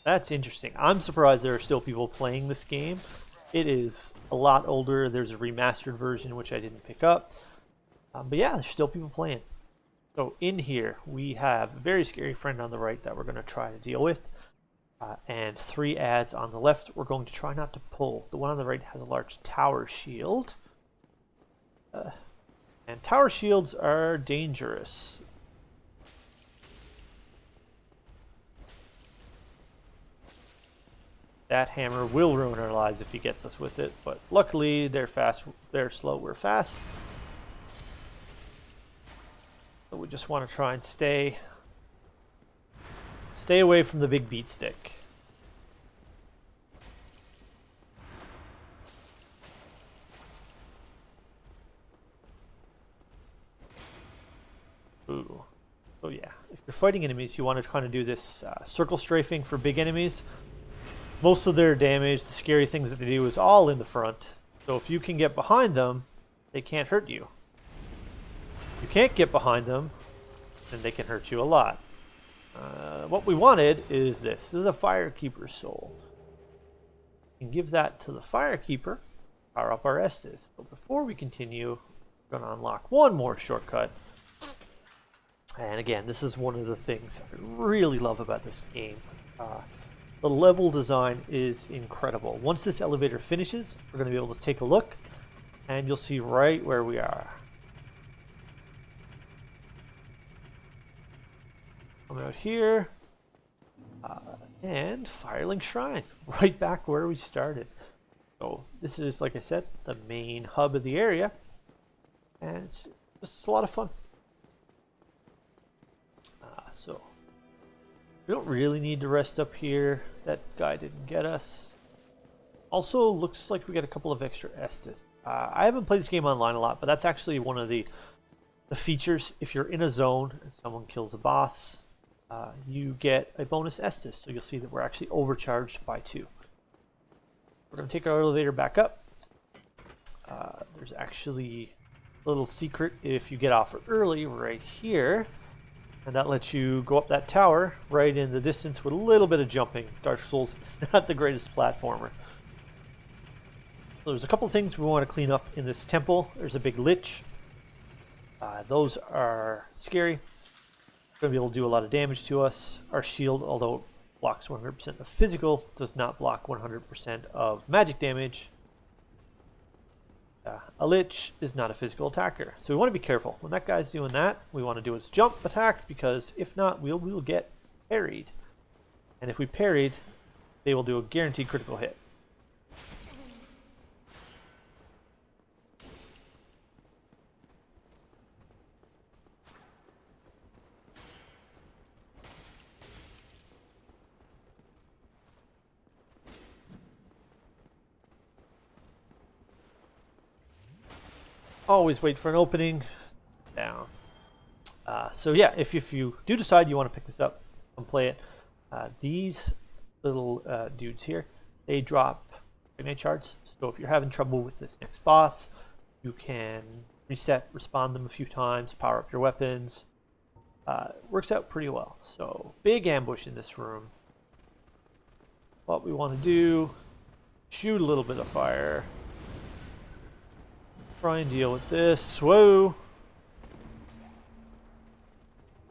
That's interesting. I'm surprised there are still people playing this game. It is a lot older. There's a remastered version, which I didn't pick up. But yeah, there's still people playing. So in here, we have a very scary friend on the right that we're going to try to deal with. And 3 ads on the left we're going to try not to pull. The one on the right has a large tower shield. And tower shields are dangerous. That hammer will ruin our lives if he gets us with it, but luckily they're fast, they're slow, we're fast. So we just want to try and stay away from the big beat stick. Ooh. So yeah, if you're fighting enemies, you want to kind of do this circle strafing for big enemies. Most of their damage, the scary things that they do, is all in the front. So if you can get behind them, they can't hurt you. You can't get behind them, then they can hurt you a lot. What we wanted is this. This is a Firekeeper soul. We can give that to the Firekeeper, power up our Estus. But before we continue, we're going to unlock one more shortcut. And again, this is one of the things I really love about this game. The level design is incredible. Once this elevator finishes, we're going to be able to take a look, and you'll see right where we are. Come out here, and Firelink Shrine, right back where we started. So this is, like I said, the main hub of the area, and it's just a lot of fun. So we don't really need to rest up here. That guy didn't get us. Also, looks like we got a couple of extra Estus. I haven't played this game online a lot, but that's actually one of the features. If you're in a zone and someone kills a boss, you get a bonus Estus. So you'll see that we're actually overcharged by 2. We're going to take our elevator back up. There's actually a little secret if you get off early right here. And that lets you go up that tower right in the distance with a little bit of jumping. Dark Souls is not the greatest platformer. So there's a couple things we want to clean up in this temple. There's a big lich. Those are scary. Going to be able to do a lot of damage to us. Our shield, although it blocks 100% of physical, does not block 100% of magic damage. A lich is not a physical attacker, so we want to be careful. When that guy's doing that, we want to do his jump attack, because if not, we will get parried. And if we parried, they will do a guaranteed critical hit. Always wait for an opening. Down. So yeah, if you do decide you want to pick this up and play it, these little dudes here, they drop ignite shards. So if you're having trouble with this next boss, you can reset, respawn them a few times, power up your weapons. Works out pretty well. So big ambush in this room. What we want to do, shoot a little bit of fire. Try and deal with this. Whoa!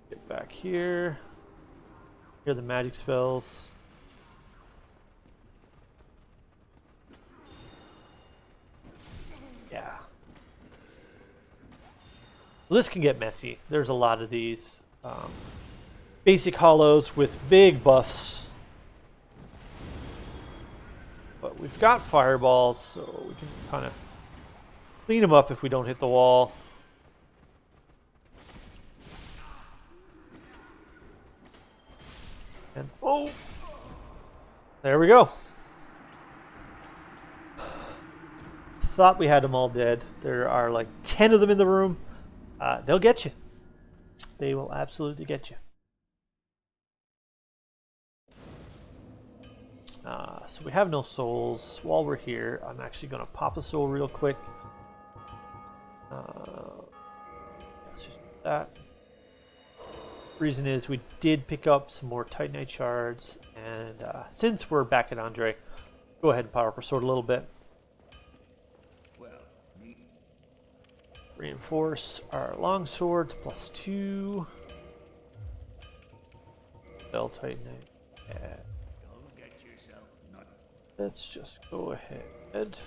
Get back here. Hear the magic spells. Yeah. This can get messy. There's a lot of these. Basic hollows with big buffs. But we've got fireballs, so we can kind of clean them up if we don't hit the wall. And oh! There we go. Thought we had them all dead. There are like 10 of them in the room. They'll get you. They will absolutely get you. So we have no souls. While we're here, I'm actually going to pop a soul real quick. Let's just do that. Reason is we did pick up some more Titanite shards, and since we're back at Andre, go ahead and power up our sword a little bit. Well, Reinforce our longsword to +2. Bell Titanite. Yeah. go get yourself not. Let's just go ahead.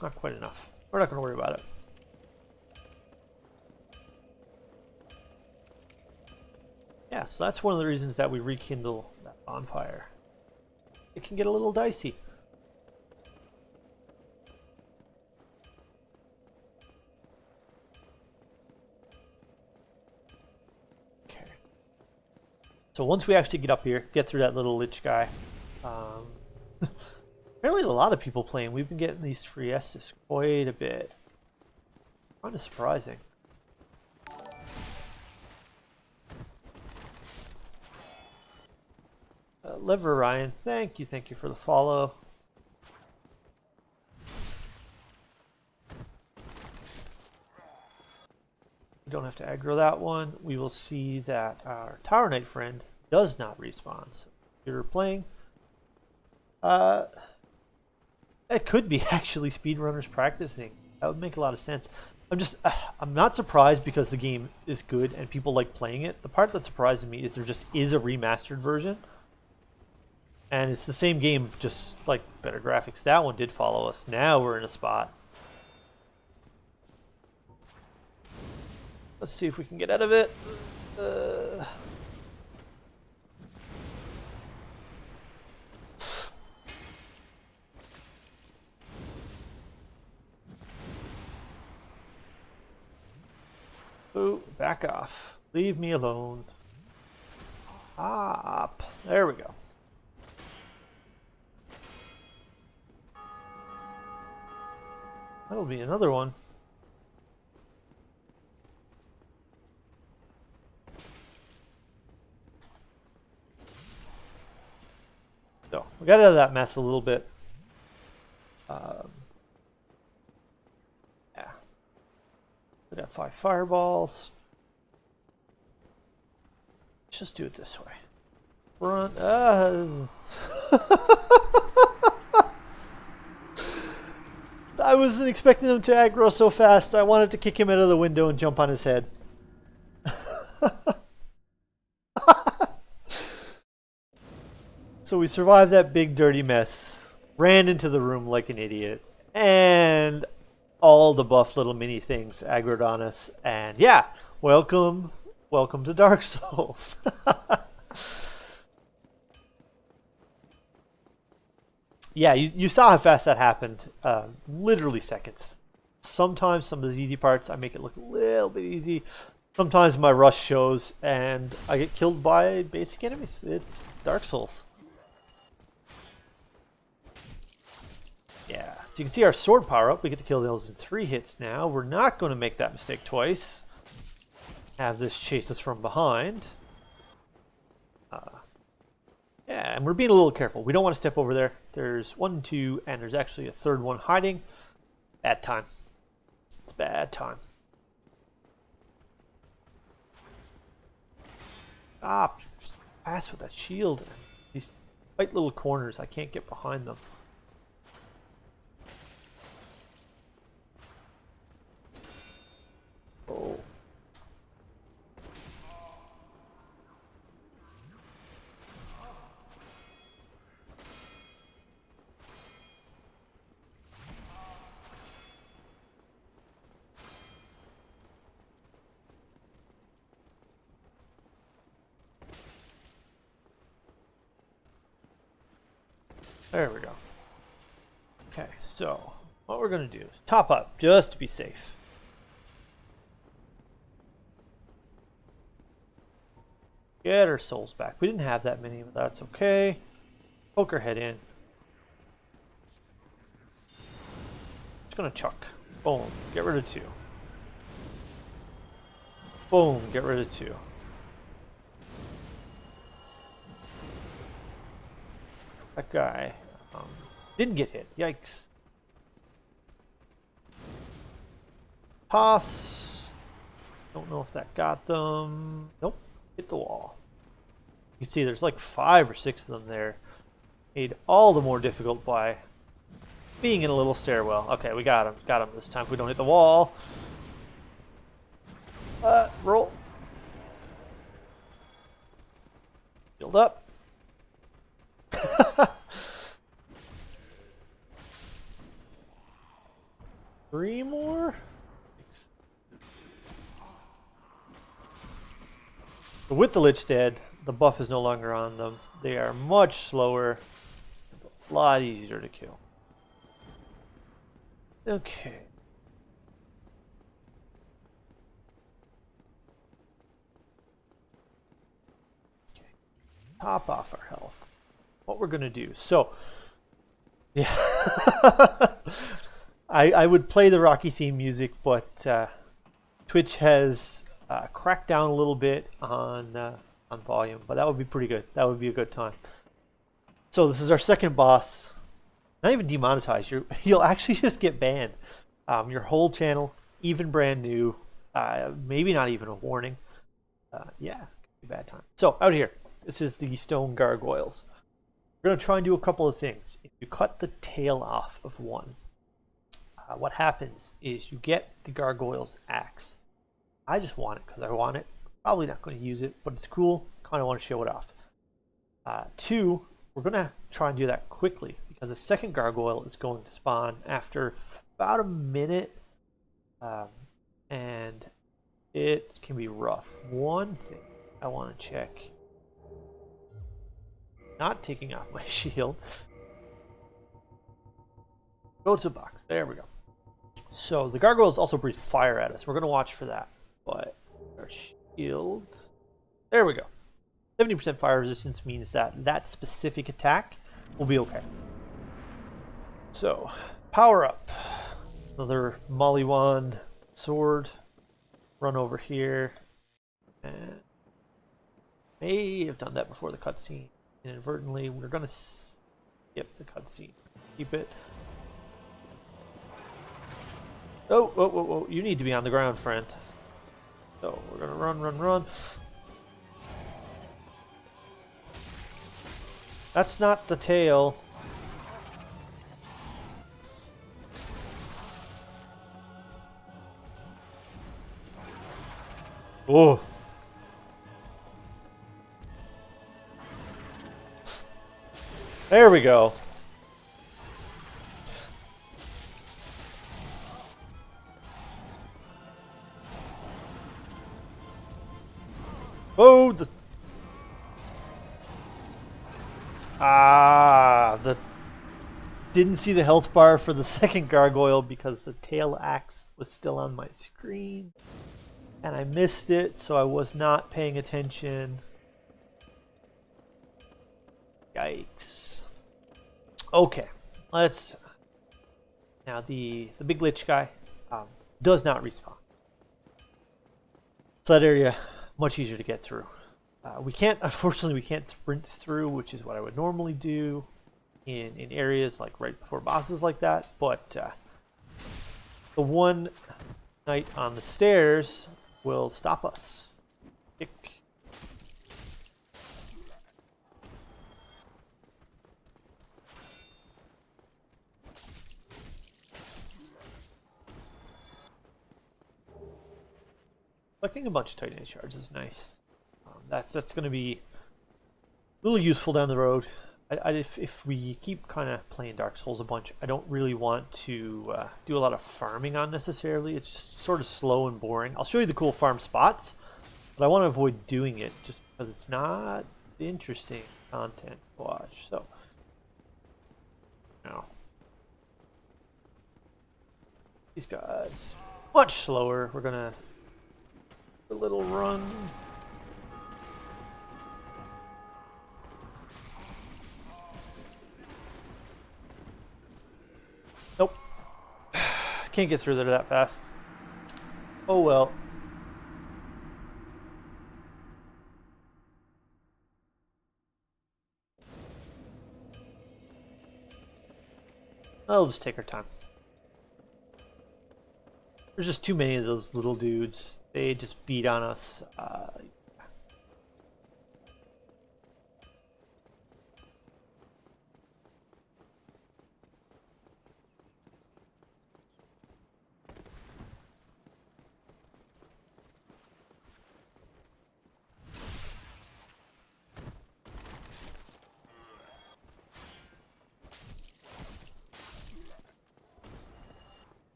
Not quite enough. We're not going to worry about it. Yeah, so that's one of the reasons that we rekindle that bonfire. It can get a little dicey. Okay. So once we actually get up here, get through that little lich guy. Apparently a lot of people playing. We've been getting these free Estus quite a bit. Kind of surprising. Lever Ryan, thank you for the follow. We don't have to aggro that one. We will see that our Tower Knight friend does not respawn. So if you're playing, it could be actually speedrunners practicing. That would make a lot of sense. I'm not surprised because the game is good and people like playing it. The part that surprises me is there just is a remastered version. And it's the same game, just like better graphics. That one did follow us. Now we're in a spot. Let's see if we can get out of it. Ooh, back off. Leave me alone. Up. There we go. That'll be another one. So, we got out of that mess a little bit. Yeah. We got 5 fireballs. Let's just do it this way. Run. I wasn't expecting him to aggro so fast. I wanted to kick him out of the window and jump on his head. So we survived that big dirty mess. Ran into the room like an idiot. And all the buff little mini things aggroed on us. And yeah, welcome to Dark Souls. Yeah, you saw how fast that happened. Literally seconds. Sometimes some of those easy parts, I make it look a little bit easy. Sometimes my rush shows and I get killed by basic enemies. It's Dark Souls. Yeah, so you can see our sword power up. We get to kill those in 3 hits now. We're not going to make that mistake twice. Have this chase us from behind. Yeah, and we're being a little careful. We don't want to step over there. There's 1, 2, and there's actually a third one hiding. Bad time. It's bad time. Stop. Just pass with that shield. These tight little corners, I can't get behind them. Oh. There we go. Okay, so what we're going to do is top up just to be safe. Get our souls back. We didn't have that many, but that's okay. Poke our head in. Just going to chuck. Boom. Get rid of 2. Boom. Get rid of 2. That guy didn't get hit. Yikes. Toss. Don't know if that got them. Nope. Hit the wall. You can see there's like 5 or 6 of them there. Made all the more difficult by being in a little stairwell. Okay, we got him. Got him this time. If we don't hit the wall. Roll. Build up. 3 more? But with the Lich dead, the buff is no longer on them. They are much slower, a lot easier to kill. Okay. Top off our health. What we're gonna do. So, yeah. I would play the Rocky theme music, but Twitch has cracked down a little bit on volume, but that would be pretty good. That would be a good time. So this is our second boss. Not even demonetized. You'll actually just get banned. Your whole channel, even brand new, maybe not even a warning. Yeah, could be a bad time. So out here, this is the stone gargoyles. We're gonna try and do a couple of things. If you cut the tail off of one, what happens is you get the gargoyle's axe. I just want it because I want it. Probably not going to use it, but it's cool. Kind of want to show it off. 2, we're going to try and do that quickly because the second gargoyle is going to spawn after about a minute, and it can be rough. One thing I want to check. Not taking off my shield. Go to the box. There we go. So the gargoyles also breathe fire at us. We're going to watch for that. But our shield... There we go. 70% fire resistance means that that specific attack will be okay. So, power up. Another Molly Wand sword. Run over here. And may have done that before the cutscene. Inadvertently, we're going to skip the cutscene. Keep it. Oh, you need to be on the ground, friend. So we're gonna run. That's not the tail. Oh. There we go. Oh, didn't see the health bar for the second gargoyle because the tail axe was still on my screen. And I missed it, so I was not paying attention. Yikes. Okay, let's Now the big lich guy does not respawn. So that area much easier to get through. Unfortunately, we can't sprint through, which is what I would normally do in areas like right before bosses like that. But the one knight on the stairs will stop us. Kick. Collecting a bunch of Titanite shards is nice. That's going to be a little useful down the road. If we keep kind of playing Dark Souls a bunch, I don't really want to do a lot of farming unnecessarily. It's just sort of slow and boring. I'll show you the cool farm spots, but I want to avoid doing it just because it's not interesting content to watch. So, now these guys much slower. We're gonna do a little run. Nope. Can't get through there that fast. Oh well. I'll just take our time. There's just too many of those little dudes. They just beat on us.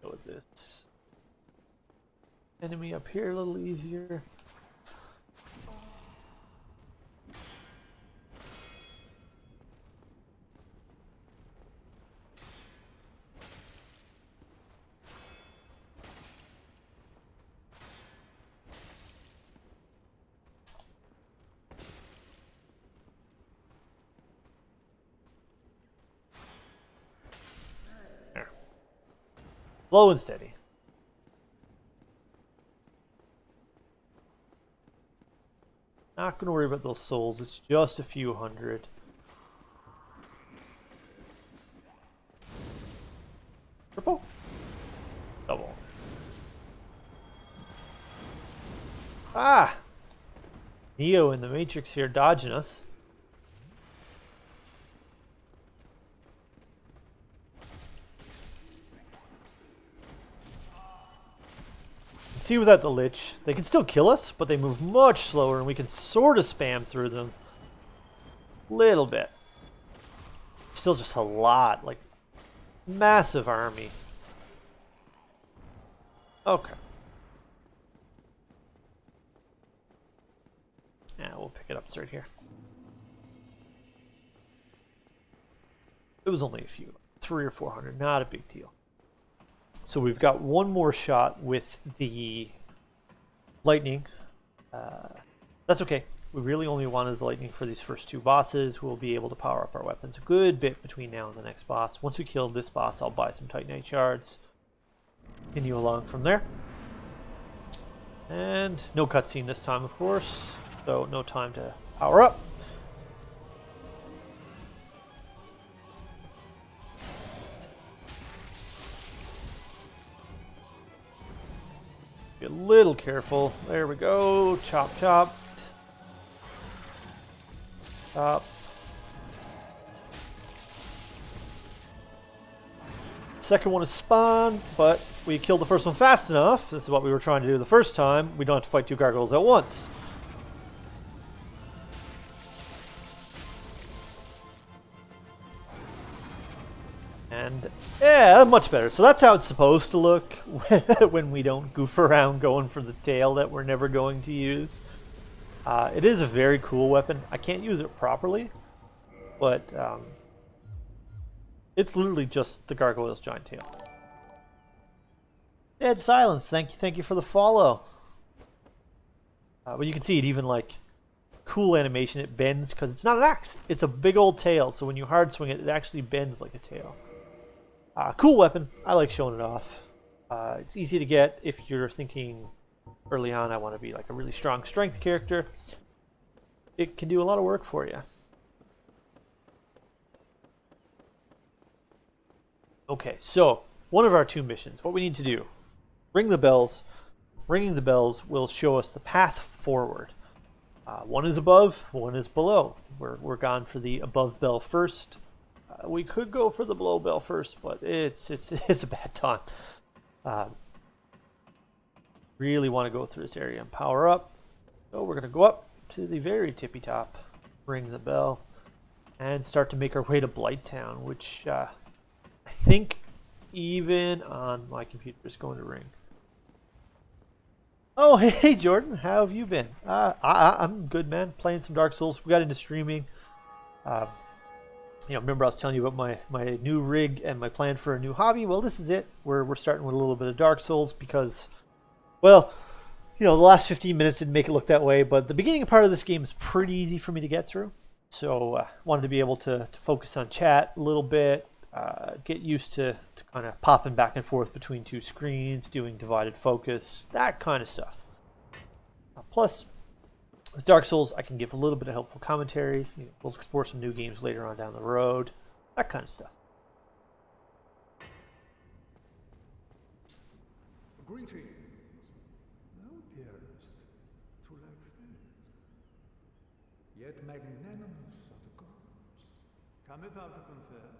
Go with this enemy up here a little easier. Slow and steady. Not going to worry about those souls. It's just a few hundred. Triple? Double. Ah! Neo in the Matrix here dodging us. See, without the Lich, they can still kill us, but they move much slower, and we can sort of spam through them. Little bit. Still just a lot, like, massive army. Okay. Yeah, we'll pick it up straight here. It was only a few, 300 or 400, not a big deal. So we've got one more shot with the lightning. That's okay. We really only wanted the lightning for these first two bosses. We'll be able to power up our weapons a good bit between now and the next boss. Once we kill this boss, I'll buy some Titanite shards. Continue along from there. And no cutscene this time, of course. So no time to power up. Be a little careful. There we go. Chop, chop. Chop. Second one is spawn, but we killed the first one fast enough. This is what we were trying to do the first time. We don't have to fight two gargoyles at once. And yeah, much better. So that's how it's supposed to look when we don't goof around going for the tail that we're never going to use. It is a very cool weapon. I can't use it properly, but it's literally just the gargoyle's giant tail. Dead Silence, thank you for the follow. But you can see it even like cool animation. It bends because it's not an axe. It's a big old tail. So when you hard swing it, it actually bends like a tail. Cool weapon. I like showing it off. It's easy to get if you're thinking early on, I want to be like a really strong strength character. It can do a lot of work for you. Okay, so one of our 2 missions, what we need to do, ring the bells. Ringing the bells will show us the path forward. One is above, one is below. We're gone for the above bell first. We could go for the below bell first, but it's a bad time. Really want to go through this area and power up. So we're going to go up to the very tippy top, ring the bell, and start to make our way to Blighttown, which I think even on my computer is going to ring. Oh, hey Jordan, how have you been? I'm good, man. Playing some Dark Souls. We got into streaming. Remember I was telling you about my new rig and my plan for a new hobby? Well, this is it. We're starting with a little bit of Dark Souls because, well, the last 15 minutes didn't make it look that way, but the beginning part of this game is pretty easy for me to get through. So wanted to be able to focus on chat a little bit, get used to kind of popping back and forth between 2 screens, doing divided focus, that kind of stuff. Plus, with Dark Souls, I can give a little bit of helpful commentary. We'll explore some new games later on down the road, that kind of stuff. Greetings, thou appearest to lack faith, yet magnanimous are the gods. Cometh thou to confess?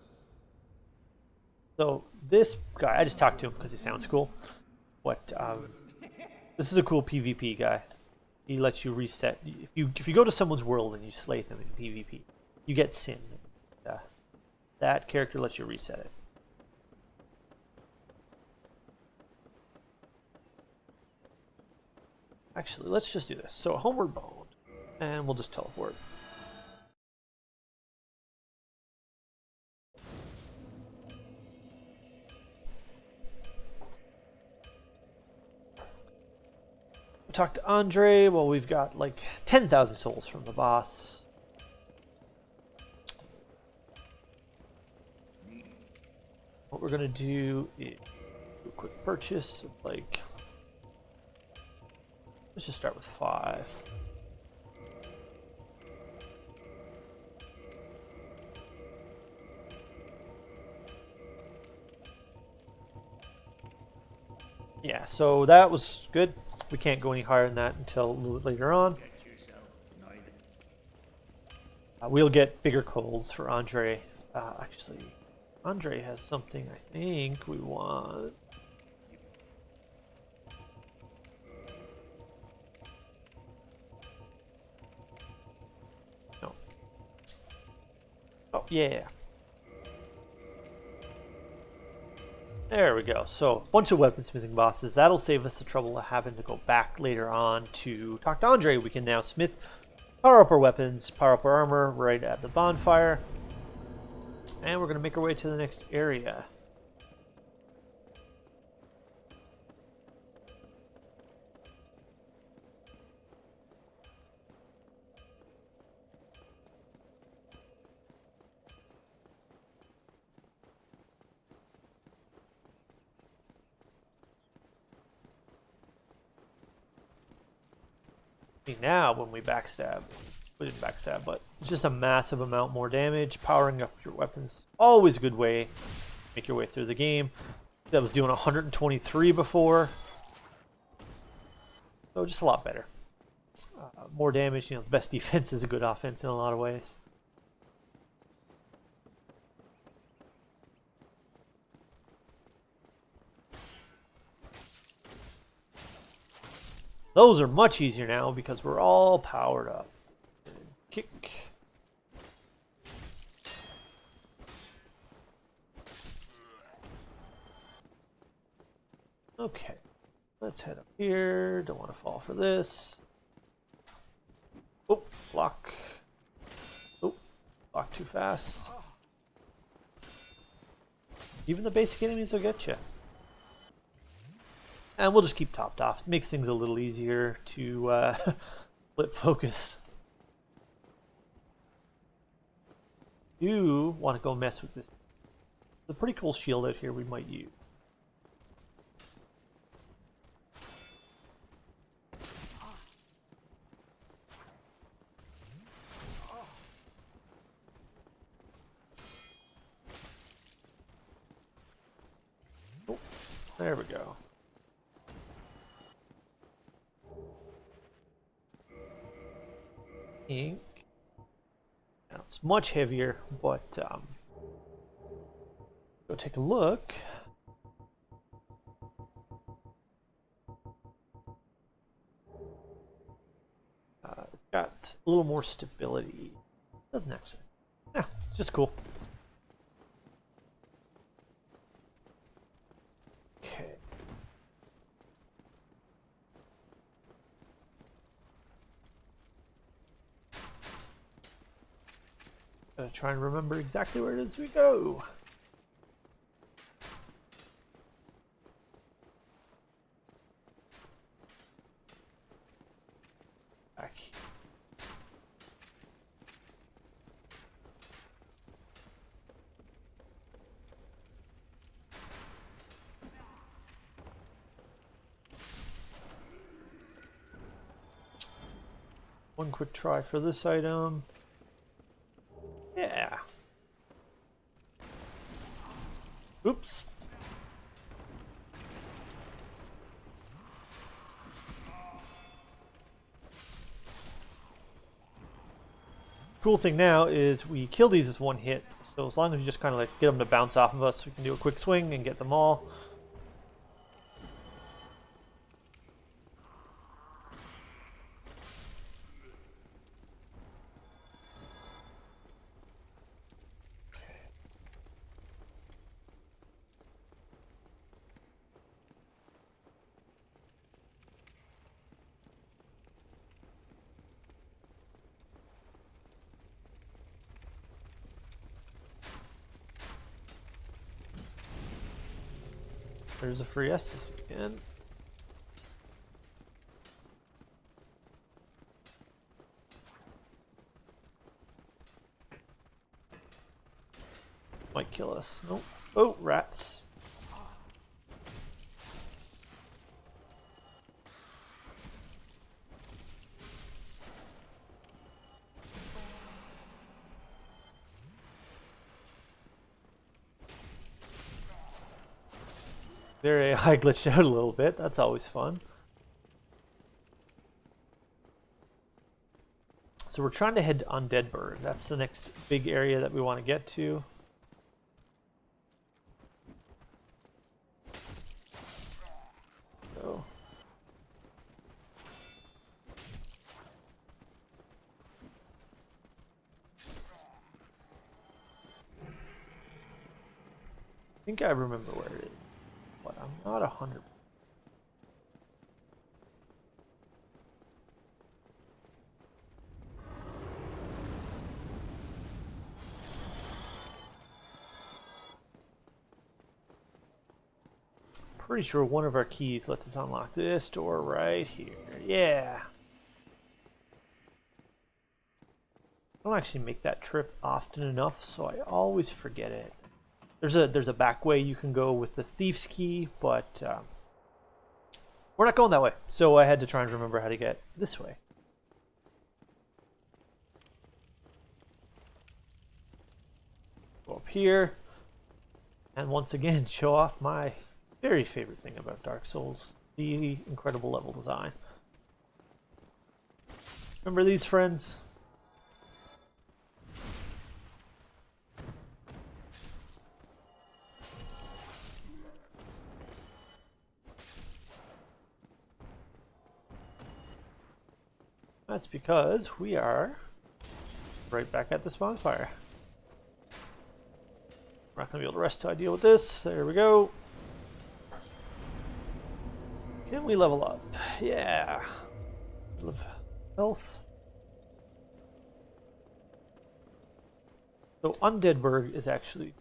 So this guy, I just talked to him because he sounds cool. This is a cool PvP guy. He lets you reset. If you go to someone's world and you slay them in PvP, you get Sin. That character lets you reset it. Actually, let's just do this. So Homeward Bound, and we'll just teleport. Talk to Andre. Well, we've got like 10,000 souls from the boss. What we're gonna do is do a quick purchase. Like, let's just start with 5. Yeah, so that was good. We can't go any higher than that until a little bit later on. We'll get bigger coals for Andre. Actually, Andre has something I think we want. No. Oh, yeah. There we go. So, a bunch of weaponsmithing bosses. That'll save us the trouble of having to go back later on to talk to Andre. We can now smith, power up our weapons, power up our armor right at the bonfire. And we're going to make our way to the next area. Now when we backstab, we didn't backstab, but it's just a massive amount more damage. Powering up your weapons, always a good way to make your way through the game. That was doing 123 before, so just a lot better. More damage, the best defense is a good offense in a lot of ways. Those are much easier now because we're all powered up. Kick. Okay, let's head up here. Don't want to fall for this. Oh, block. Oh, block too fast. Even the basic enemies will get you. And we'll just keep topped off. It makes things a little easier to split focus. Do want to go mess with this. It's a pretty cool shield out here we might use. Oh, there we go. Ink. Now it's much heavier, but go take a look. It's got a little more stability. Doesn't actually. Yeah, it's just cool. Okay. Gotta try and remember exactly where it is we go. Back here. One quick try for this item. Yeah. Oops. Cool thing now is we kill these with one hit, so as long as we just kind of like get them to bounce off of us, we can do a quick swing and get them all. There's a free Estus again. Might kill us. Nope. Oh, rats. Their AI glitched out a little bit. That's always fun. So we're trying to head to Undead Burg. That's the next big area that we want to get to. So. I think I remember where it is, but I'm not 100%. Pretty sure one of our keys lets us unlock this door right here. Yeah. I don't actually make that trip often enough, so I always forget it. There's a back way you can go with the thief's key, but we're not going that way. So I had to try and remember how to get this way. Go up here, and once again show off my very favorite thing about Dark Souls, the incredible level design. Remember these, friends? That's because we are right back at this bonfire. We're not going to be able to rest till I deal with this. There we go. Can we level up? Yeah. Health. So Undead Burg is actually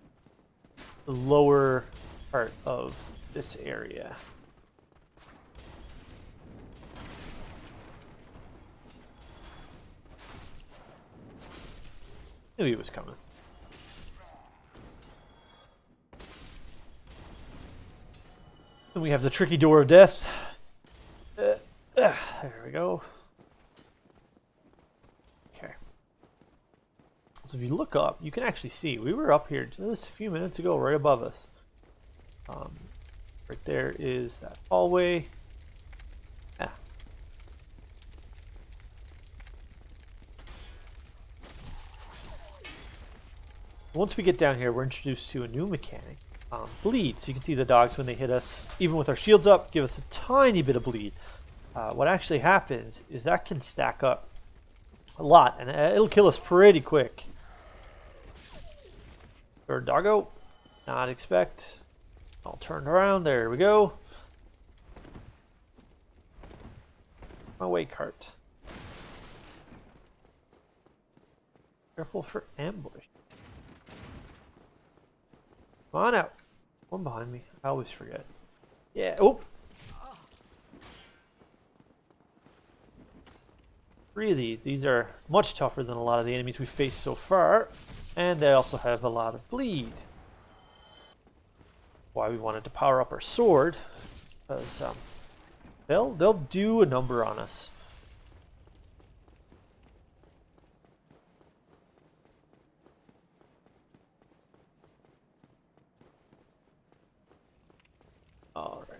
the lower part of this area. Knew he was coming. And we have the tricky door of death. There we go. Okay. So if you look up, you can actually see we were up here just a few minutes ago, right above us. Right there is that hallway. Yeah. Once we get down here, we're introduced to a new mechanic. Bleed. So you can see the dogs when they hit us, even with our shields up, give us a tiny bit of bleed. What actually happens is that can stack up a lot, and it'll kill us pretty quick. Third doggo. Not expect. All turned around. There we go. My weight cart. Careful for ambush. Come on out. One behind me. I always forget. Yeah. Oh. 3 of these. These are much tougher than a lot of the enemies we've faced so far. And they also have a lot of bleed. Why we wanted to power up our sword. Because they'll do a number on us. All right.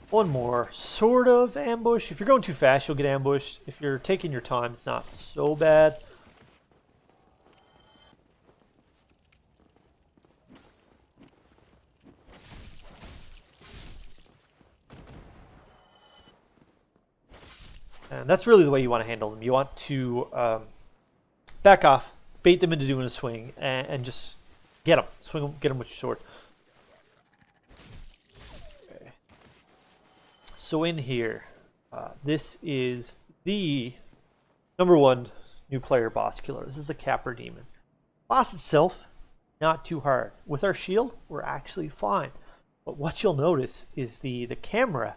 One more sort of ambush. If you're going too fast, you'll get ambushed. If you're taking your time, it's not so bad. And that's really the way you want to handle them. You want to back off, bait them into doing a swing, and just get them. Swing them, get them with your sword. Okay. So in here, this is the #1 new player boss killer. This is the Capper Demon. Boss itself, not too hard. With our shield, we're actually fine. But what you'll notice is the camera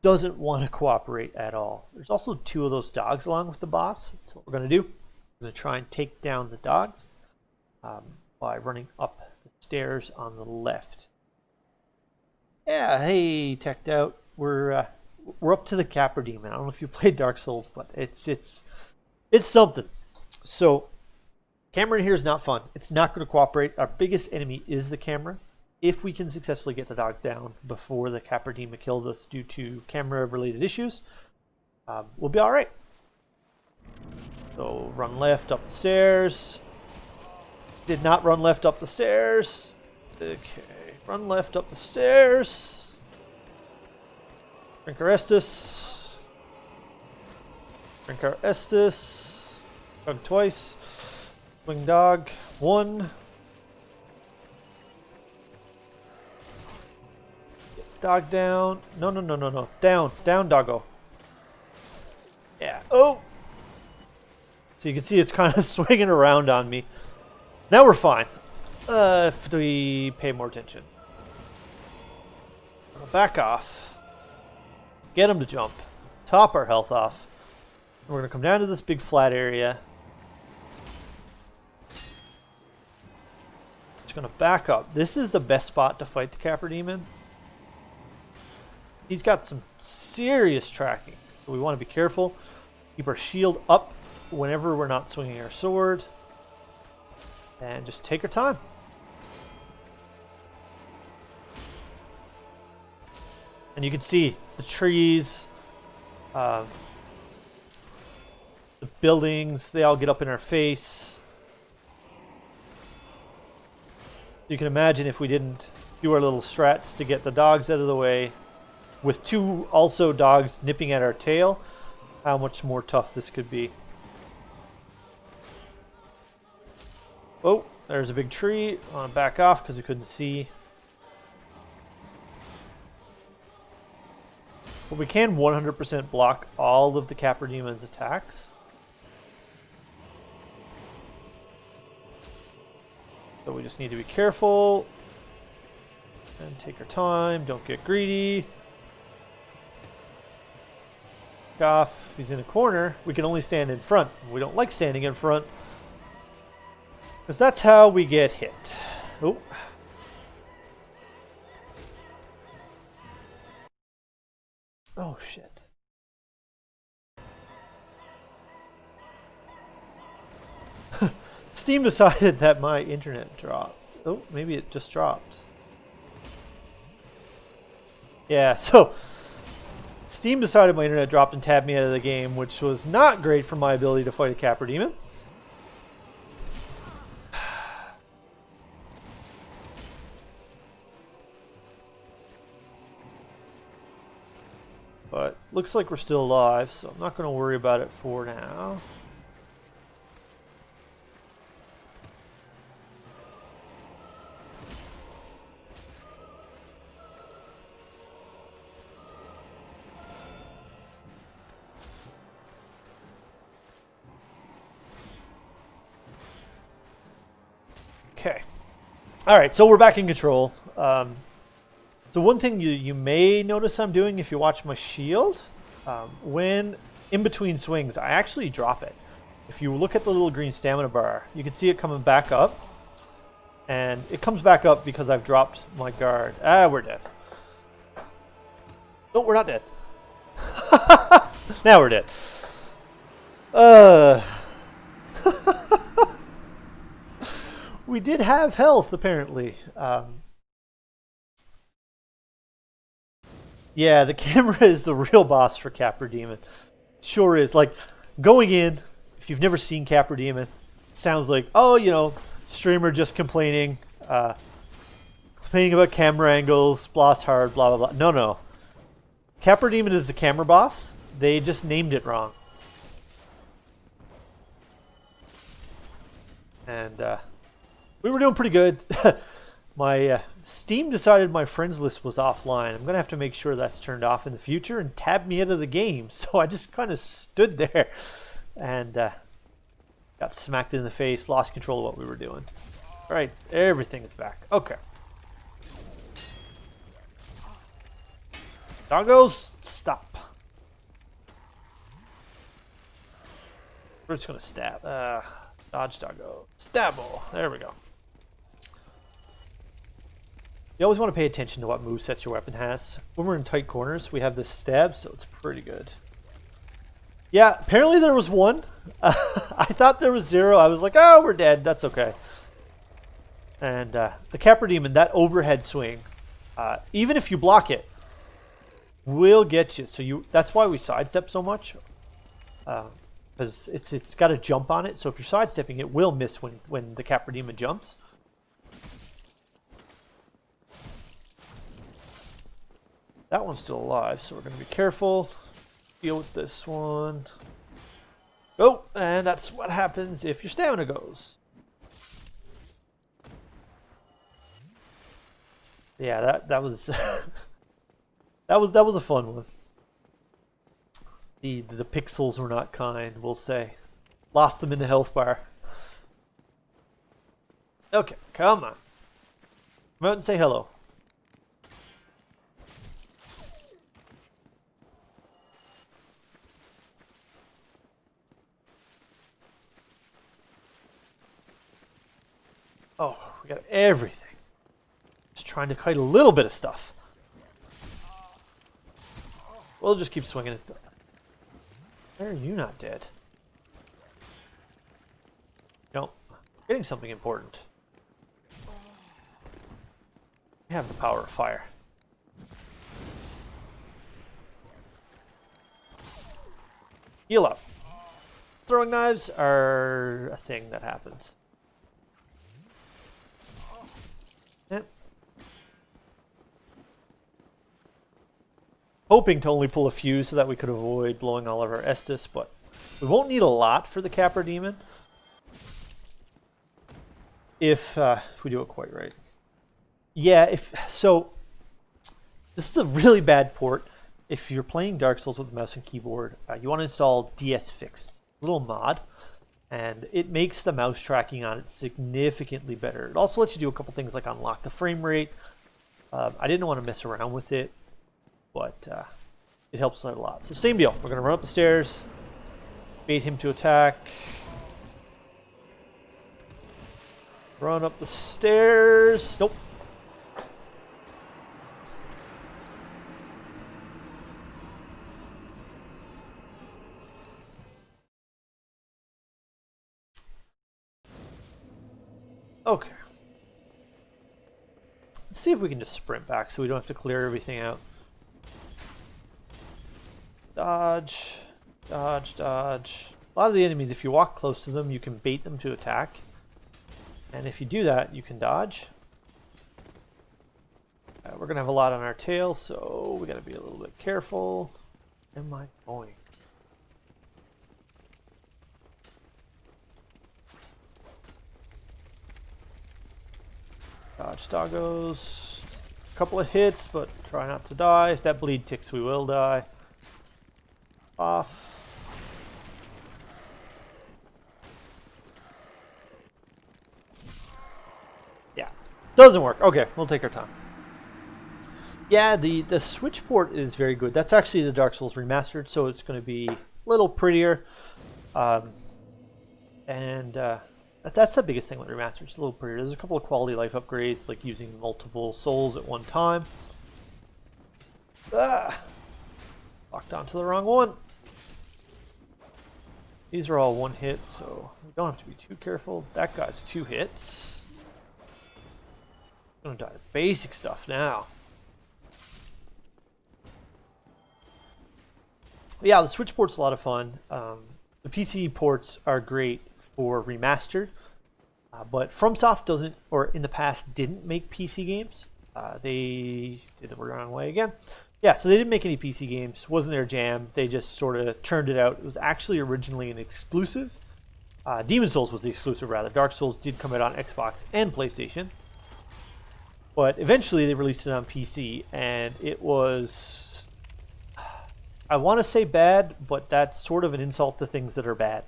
doesn't want to cooperate at all. There's also 2 of those dogs along with the boss. So what we're going to do, we're going to try and take down the dogs by running up the stairs on the left. Yeah, hey, teched out. We're up to the Capper Demon. I don't know if you played Dark Souls, but it's something. So camera in here is not fun. It's not going to cooperate. Our biggest enemy is the camera. If we can successfully get the dogs down before the Capper Demon kills us due to camera-related issues, we'll be all right. So run left up the stairs. Did not run left up the stairs. Okay, run left up the stairs. Drink our Estus. Drink our Estus. Dog twice. Swing dog. 1. Dog down. No. Down, doggo. Yeah. Oh! So you can see it's kind of swinging around on me. Now we're fine. If we pay more attention. Back off. Get him to jump. Top our health off. We're going to come down to this big flat area. Just going to back up. This is the best spot to fight the Capper Demon. He's got some serious tracking, so we want to be careful. Keep our shield up whenever we're not swinging our sword. And just take our time. And you can see the trees, the buildings, they all get up in our face. You can imagine if we didn't do our little strats to get the dogs out of the way, with 2 also dogs nipping at our tail, how much more tough this could be. Oh, there's a big tree. I want to back off because we couldn't see. But we can 100% block all of the Capper Demon's attacks. So we just need to be careful. And take our time. Don't get greedy. back off. If he's in a corner, we can only stand in front. We don't like standing in front, because that's how we get hit. Oh. Oh, shit. Steam decided that my internet dropped. Oh, maybe it just dropped. Yeah, so Steam decided my internet dropped and tabbed me out of the game, which was not great for my ability to fight a Capra Demon. But looks like we're still alive, so I'm not going to worry about it for now. Okay. All right, so we're back in control. So one thing you may notice I'm doing if you watch my shield, when in between swings, I actually drop it. If you look at the little green stamina bar, you can see it coming back up. And it comes back up because I've dropped my guard. Ah, we're dead. No, we're not dead. Now we're dead. We did have health, apparently. Yeah, the camera is the real boss for Capra Demon. Sure is. Like, going in, if you've never seen Capra Demon, it sounds like, oh, you know, streamer just complaining. Complaining about camera angles, blast hard, blah, blah, blah. No, no. Capra Demon is the camera boss. They just named it wrong. And, we were doing pretty good. My Steam decided my friends list was offline. I'm going to have to make sure that's turned off in the future and tab me out of the game. So I just kind of stood there and got smacked in the face, lost control of what we were doing. All right, everything is back. Okay. Doggos, stop. We're just going to stab. Dodge doggo. Stabbo. There we go. You always want to pay attention to what movesets your weapon has. When we're in tight corners, we have this stab, so it's pretty good. Yeah, apparently there was one. I thought there was zero. I was like, oh, we're dead. That's okay. And the Capra Demon, that overhead swing, even if you block it, will get you. So that's why we sidestep so much. Because it's got a jump on it. So if you're sidestepping, it will miss when the Capra Demon jumps. That one's still alive, so we're going to be careful. Deal with this one. Oh, and that's what happens if your stamina goes. Yeah, that was that was a fun one. The pixels were not kind, we'll say. Lost them in the health bar. Okay, come on. Come out and say hello. Oh, we got everything. Just trying to kite a little bit of stuff. We'll just keep swinging it. Why are you not dead? No, getting something important. We have the power of fire. Heal up. Throwing knives are a thing that happens. Yep. Hoping to only pull a few so that we could avoid blowing all of our Estus, but we won't need a lot for the Capra Demon if we do it quite right. Yeah, so this is a really bad port. If you're playing Dark Souls with mouse and keyboard, you want to install DS Fix, a little mod, and it makes the mouse tracking on it significantly better. It also lets you do a couple things like unlock the frame rate. I didn't want to mess around with it, but it helps out a lot. So same deal. We're going to run up the stairs, bait him to attack. Run up the stairs. Nope. Okay. Let's see if we can just sprint back so we don't have to clear everything out. Dodge, dodge, dodge. A lot of the enemies, if you walk close to them, you can bait them to attack. And if you do that, you can dodge. We're going to have a lot on our tail, so we got to be a little bit careful. Where am I going? Dodge doggos. A couple of hits, but try not to die. If that bleed ticks, we will die. Off. Yeah. Doesn't work. Okay, we'll take our time. Yeah, the Switch port is very good. That's actually the Dark Souls remastered, so it's going to be a little prettier. That's the biggest thing with remastered. It's a little prettier. There's a couple of quality life upgrades, like using multiple souls at one time. Locked onto the wrong one. These are all one hit, so we don't have to be too careful. That guy's 2 hits. I'm gonna die to basic stuff now. Yeah, the Switch port's a lot of fun. The PC ports are great for remastered, but FromSoft doesn't, or in the past didn't make PC games. They did the wrong way again. Yeah, so they didn't make any PC games. Wasn't their jam. They just sort of churned it out. It was actually originally an exclusive. Demon Souls was the exclusive, rather. Dark Souls did come out on Xbox and PlayStation. But eventually they released it on PC, and it was, I want to say bad, but that's sort of an insult to things that are bad.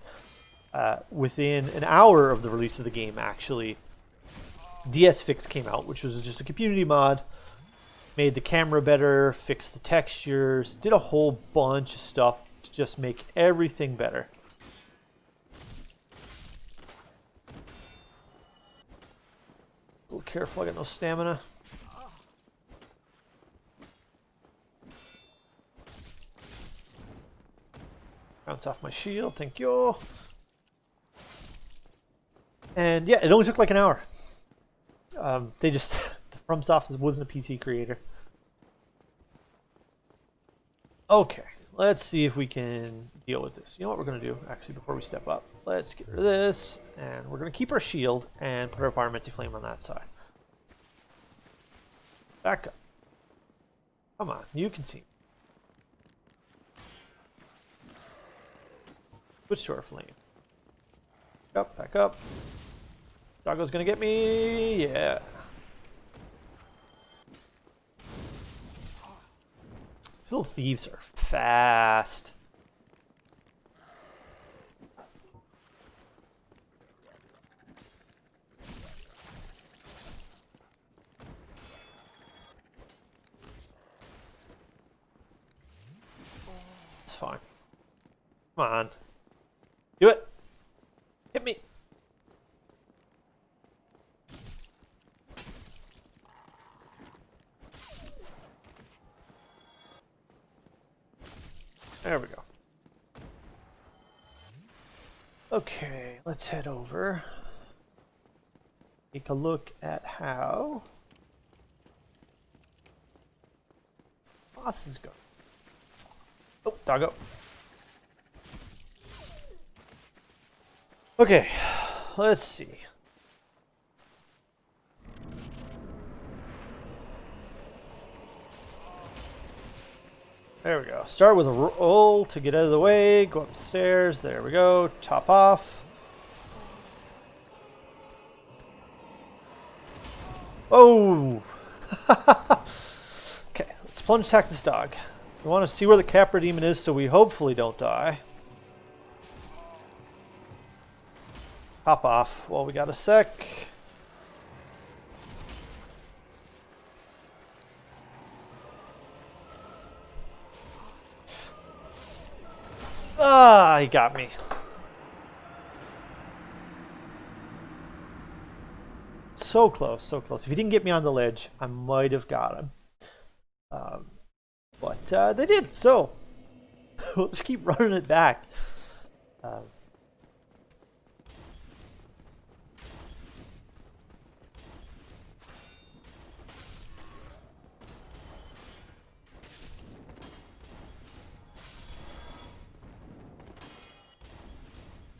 Within an hour of the release of the game, actually, DS Fix came out, which was just a community mod. Made the camera better, fixed the textures, did a whole bunch of stuff to just make everything better. A little careful, I got no stamina. Bounce off my shield, thank you. And yeah, it only took like an hour. They just, FromSoft wasn't a PC creator. Okay, let's see if we can deal with this. You know what we're going to do, actually, before we step up? Let's get rid of this, and we're going to keep our shield and put our Pyromancy Flame on that side. Back up. Come on, you can see. Switch to our flame. Up, back up. Doggo's going to get me. Yeah. These little thieves are fast. It's fine. Come on. Do it. Hit me. There we go. Okay, let's head over. Take a look at how bosses go. Oh, doggo. Okay, let's see. There we go. Start with a roll to get out of the way. Go up the stairs. There we go. Chop off. Oh! Okay, let's plunge attack this dog. We want to see where the Capra Demon is so we hopefully don't die. Hop off while we got a sec. Ah, he got me. So close, so close. If he didn't get me on the ledge, I might have got him. But they did, so we'll just keep running it back.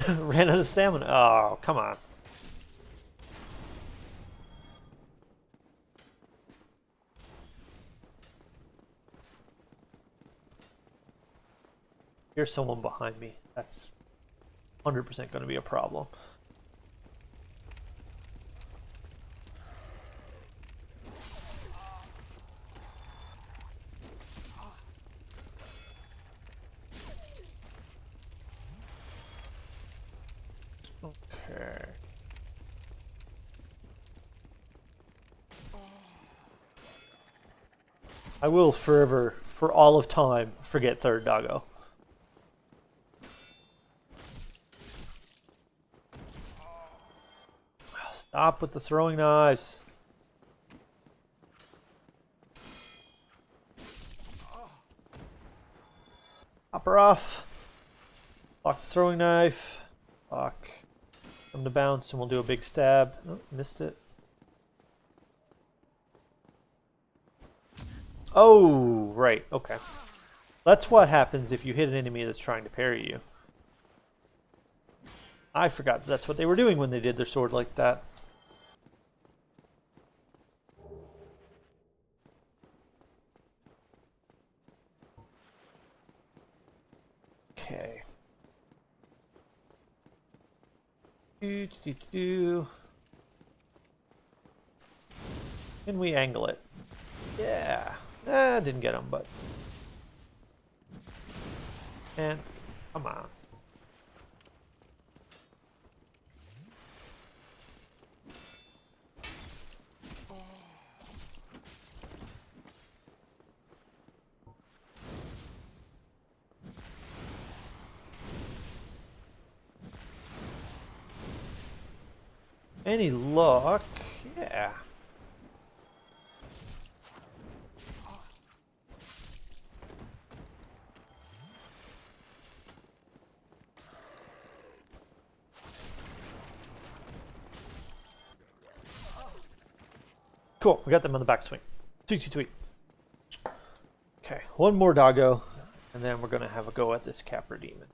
Ran out of stamina. Oh, come on. Here's someone behind me. That's 100% going to be a problem. Okay. I will forever, for all of time, forget third doggo. Stop with the throwing knives. Hop her off. Block the throwing knife. Block them to bounce, and we'll do a big stab. Oh, missed it. Oh, right. Okay. That's what happens if you hit an enemy that's trying to parry you. I forgot that's what they were doing when they did their sword like that. Okay. Can we angle it? Yeah. Didn't get him, but. And come on. Any luck? Yeah. Cool, we got them on the backswing. Tweet, tweet, tweet. Okay, one more doggo, and then we're gonna have a go at this Capra demon.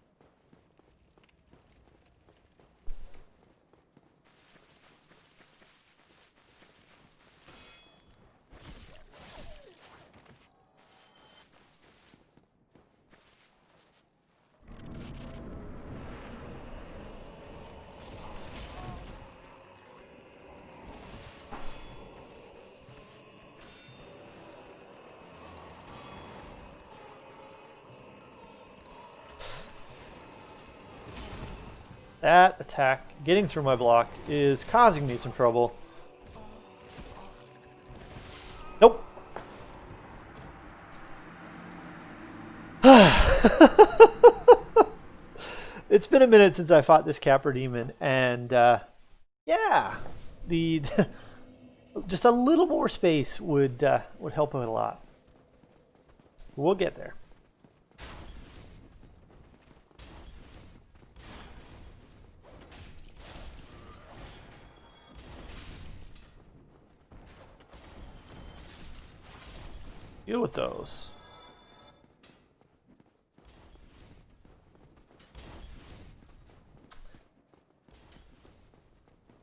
That attack, getting through my block, is causing me some trouble. Nope. It's been a minute since I fought this Capra demon, and yeah, the just a little more space would help him a lot. We'll get there. Deal with those.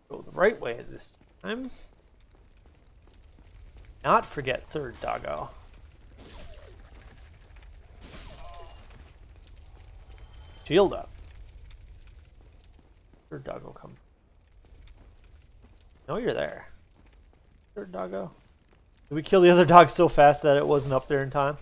Go the right way this time. Not forget third doggo. Shield up. Third doggo come. No, you're there. Third doggo. Did we kill the other dog so fast that it wasn't up there in time?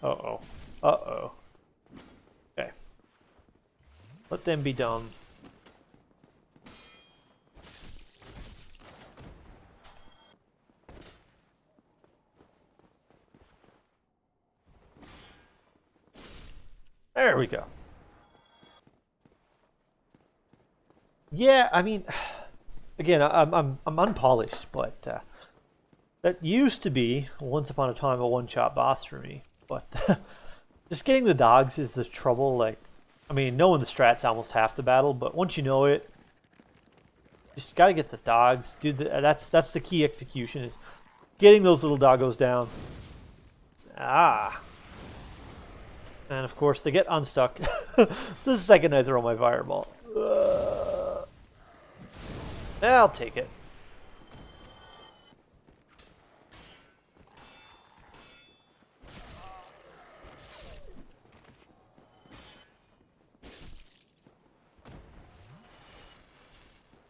Uh-oh. Uh-oh. Okay. Let them be dumb. There we go. Yeah, I mean, again, I'm unpolished, but that used to be once upon a time a one-shot boss for me. But just getting the dogs is the trouble. Like, I mean, knowing the strat's almost half the battle, but once you know it, just gotta get the dogs. Dude, that's the key execution is getting those little doggos down. Ah. And of course, they get unstuck. This is the second I throw my fireball. I'll take it.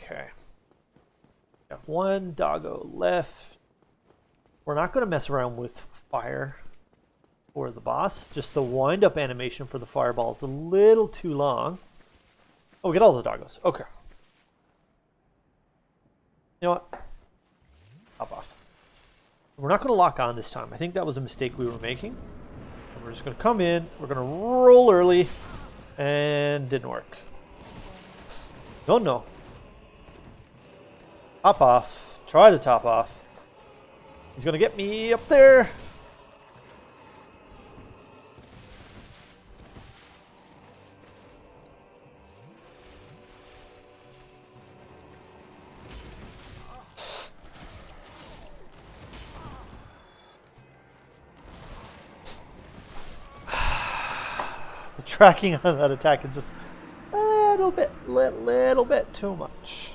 Okay. Got one doggo left. We're not going to mess around with fire for the boss. Just the wind-up animation for the fireball is a little too long. Oh, we get all the doggos. Okay. You know what? Hop off. We're not going to lock on this time. I think that was a mistake we were making. And we're just going to come in. We're going to roll early. And didn't work. No, no. Top off. Try to top off. He's going to get me up there. The tracking on that attack is just a little bit too much.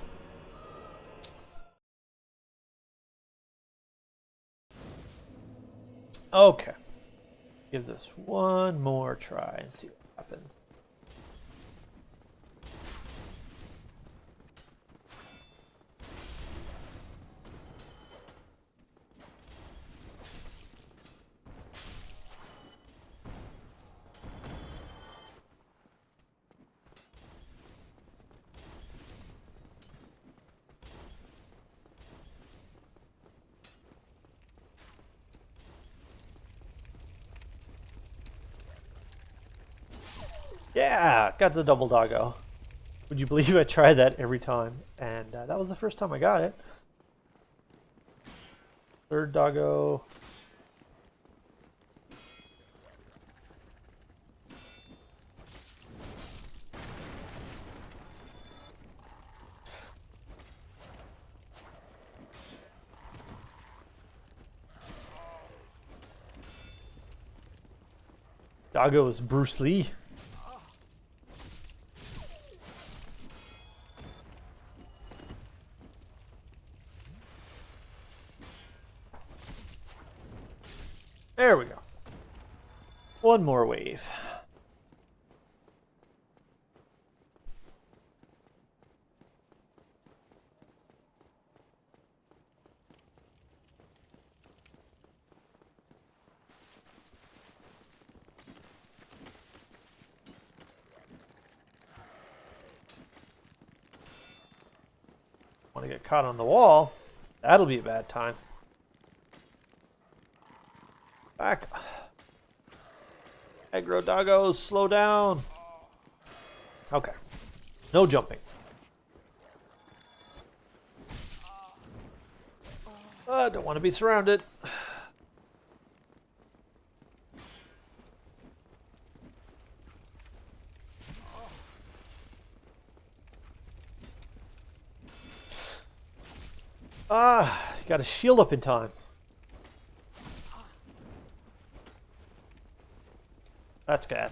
Okay. Give this one more try and see what happens. Yeah, got the double doggo. Would you believe I try that every time? And that was the first time I got it. Third doggo. Doggo is Bruce Lee. There we go. One more wave. Want to get caught on the wall? That'll be a bad time. Back. Aggro doggos, slow down. Okay. No jumping. Don't want to be surrounded. Got a shield up in time. That's good.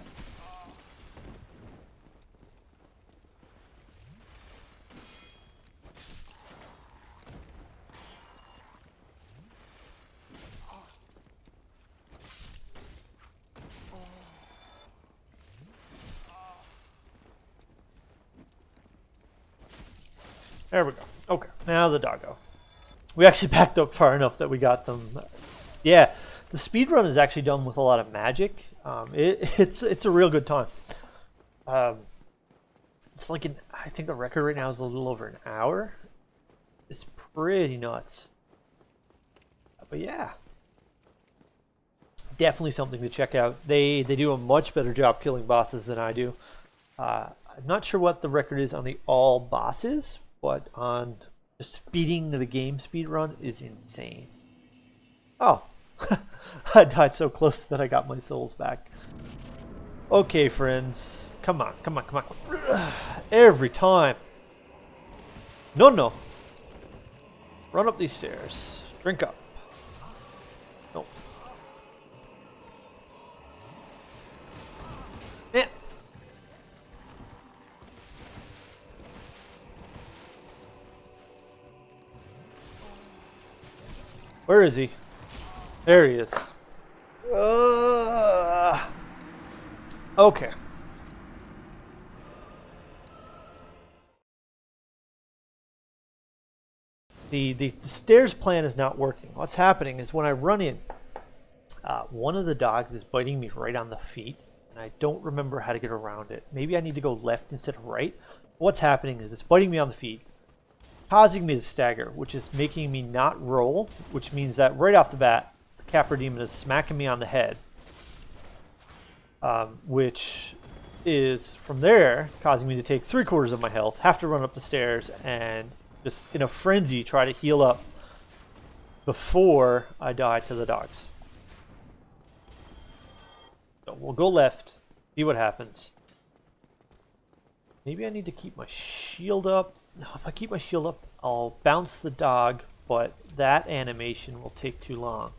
There we go. Okay, now the doggo. We actually backed up far enough that we got them. Yeah, The speed run is actually done with a lot of magic. It's a real good time. It's like I think the record right now is a little over an hour. It's pretty nuts. But yeah, definitely something to check out. They do a much better job killing bosses than I do. I'm not sure what the record is on the all bosses, but on just beating the game speed run is insane. Oh, I died so close that I got my souls back. Okay, friends. Come on, come on, come on. Every time. No. Run up these stairs. Drink up. No. Yeah. Where is he? There he is. Okay. The stairs plan is not working. What's happening is when I run in, one of the dogs is biting me right on the feet, and I don't remember how to get around it. Maybe I need to go left instead of right. What's happening is it's biting me on the feet, causing me to stagger, which is making me not roll, which means that right off the bat, the Capra Demon is smacking me on the head, which is from there causing me to take 3/4 of my health, have to run up the stairs, and just in a frenzy try to heal up before I die to the dogs. So we'll go left, see what happens. Maybe I need to keep my shield up. No, if I keep my shield up, I'll bounce the dog, but that animation will take too long.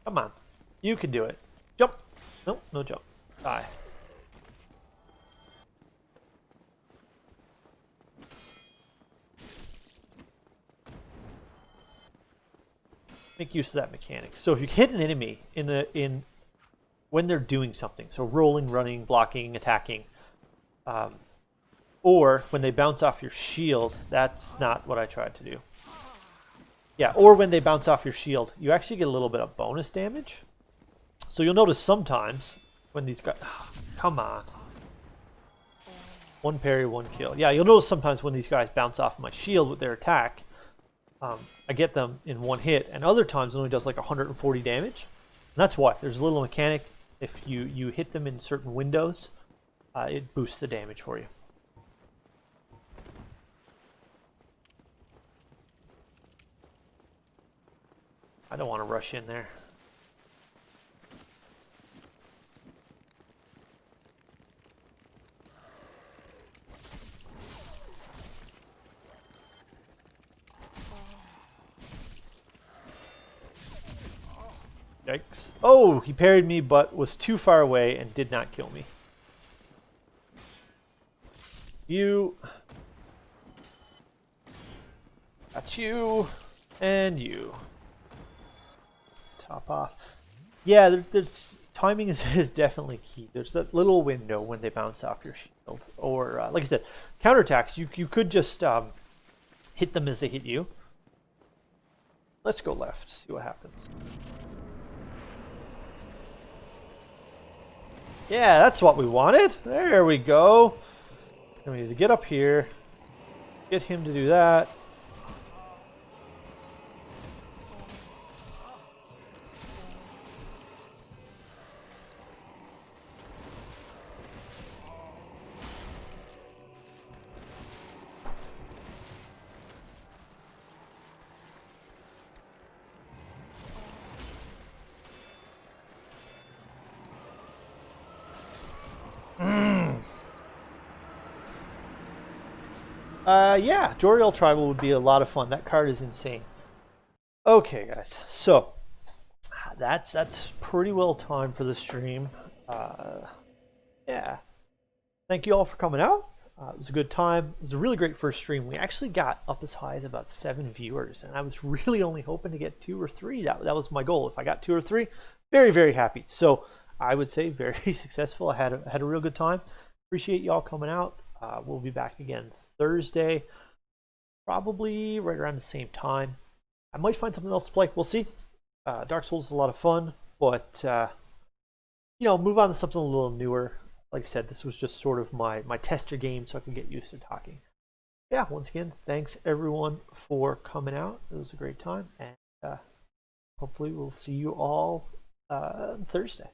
Come on. You can do it. Jump. Nope, no jump. Die. Make use of that mechanic. So if you hit an enemy when they're doing something, so rolling, running, blocking, attacking, or when they bounce off your shield, that's not what I tried to do. Yeah, or when they bounce off your shield, you actually get a little bit of bonus damage. So you'll notice sometimes when these guys... Oh, come on. One parry, one kill. Yeah, you'll notice sometimes when these guys bounce off my shield with their attack, I get them in one hit, and other times it only does like 140 damage. And that's why. There's a little mechanic. If you hit them in certain windows, it boosts the damage for you. I don't want to rush in there. Yikes. Oh, he parried me but was too far away and did not kill me. You. Got you. And you. Top off. Yeah, there's timing is definitely key. There's that little window when they bounce off your shield. Or, like I said, counterattacks. You could just hit them as they hit you. Let's go left, see what happens. Yeah, that's what we wanted. There we go. And we need to get up here. Get him to do that. Yeah, Joriel Tribal would be a lot of fun. That card is insane. Okay, guys, so that's pretty well timed for the stream. Yeah, thank you all for coming out. It was a good time. It was a really great first stream. We actually got up as high as about 7 viewers, and I was really only hoping to get 2 or 3. That was my goal. If I got 2 or 3, very, very happy. So I would say very successful. I had a real good time. Appreciate y'all coming out. We'll be back again Thursday, probably right around the same time. I might find something else to play. We'll see. Dark Souls is a lot of fun, but move on to something a little newer. Like I said, this was just sort of my tester game, so I can get used to talking. Yeah, once again, thanks everyone for coming out. It was a great time, and hopefully we'll see you all Thursday.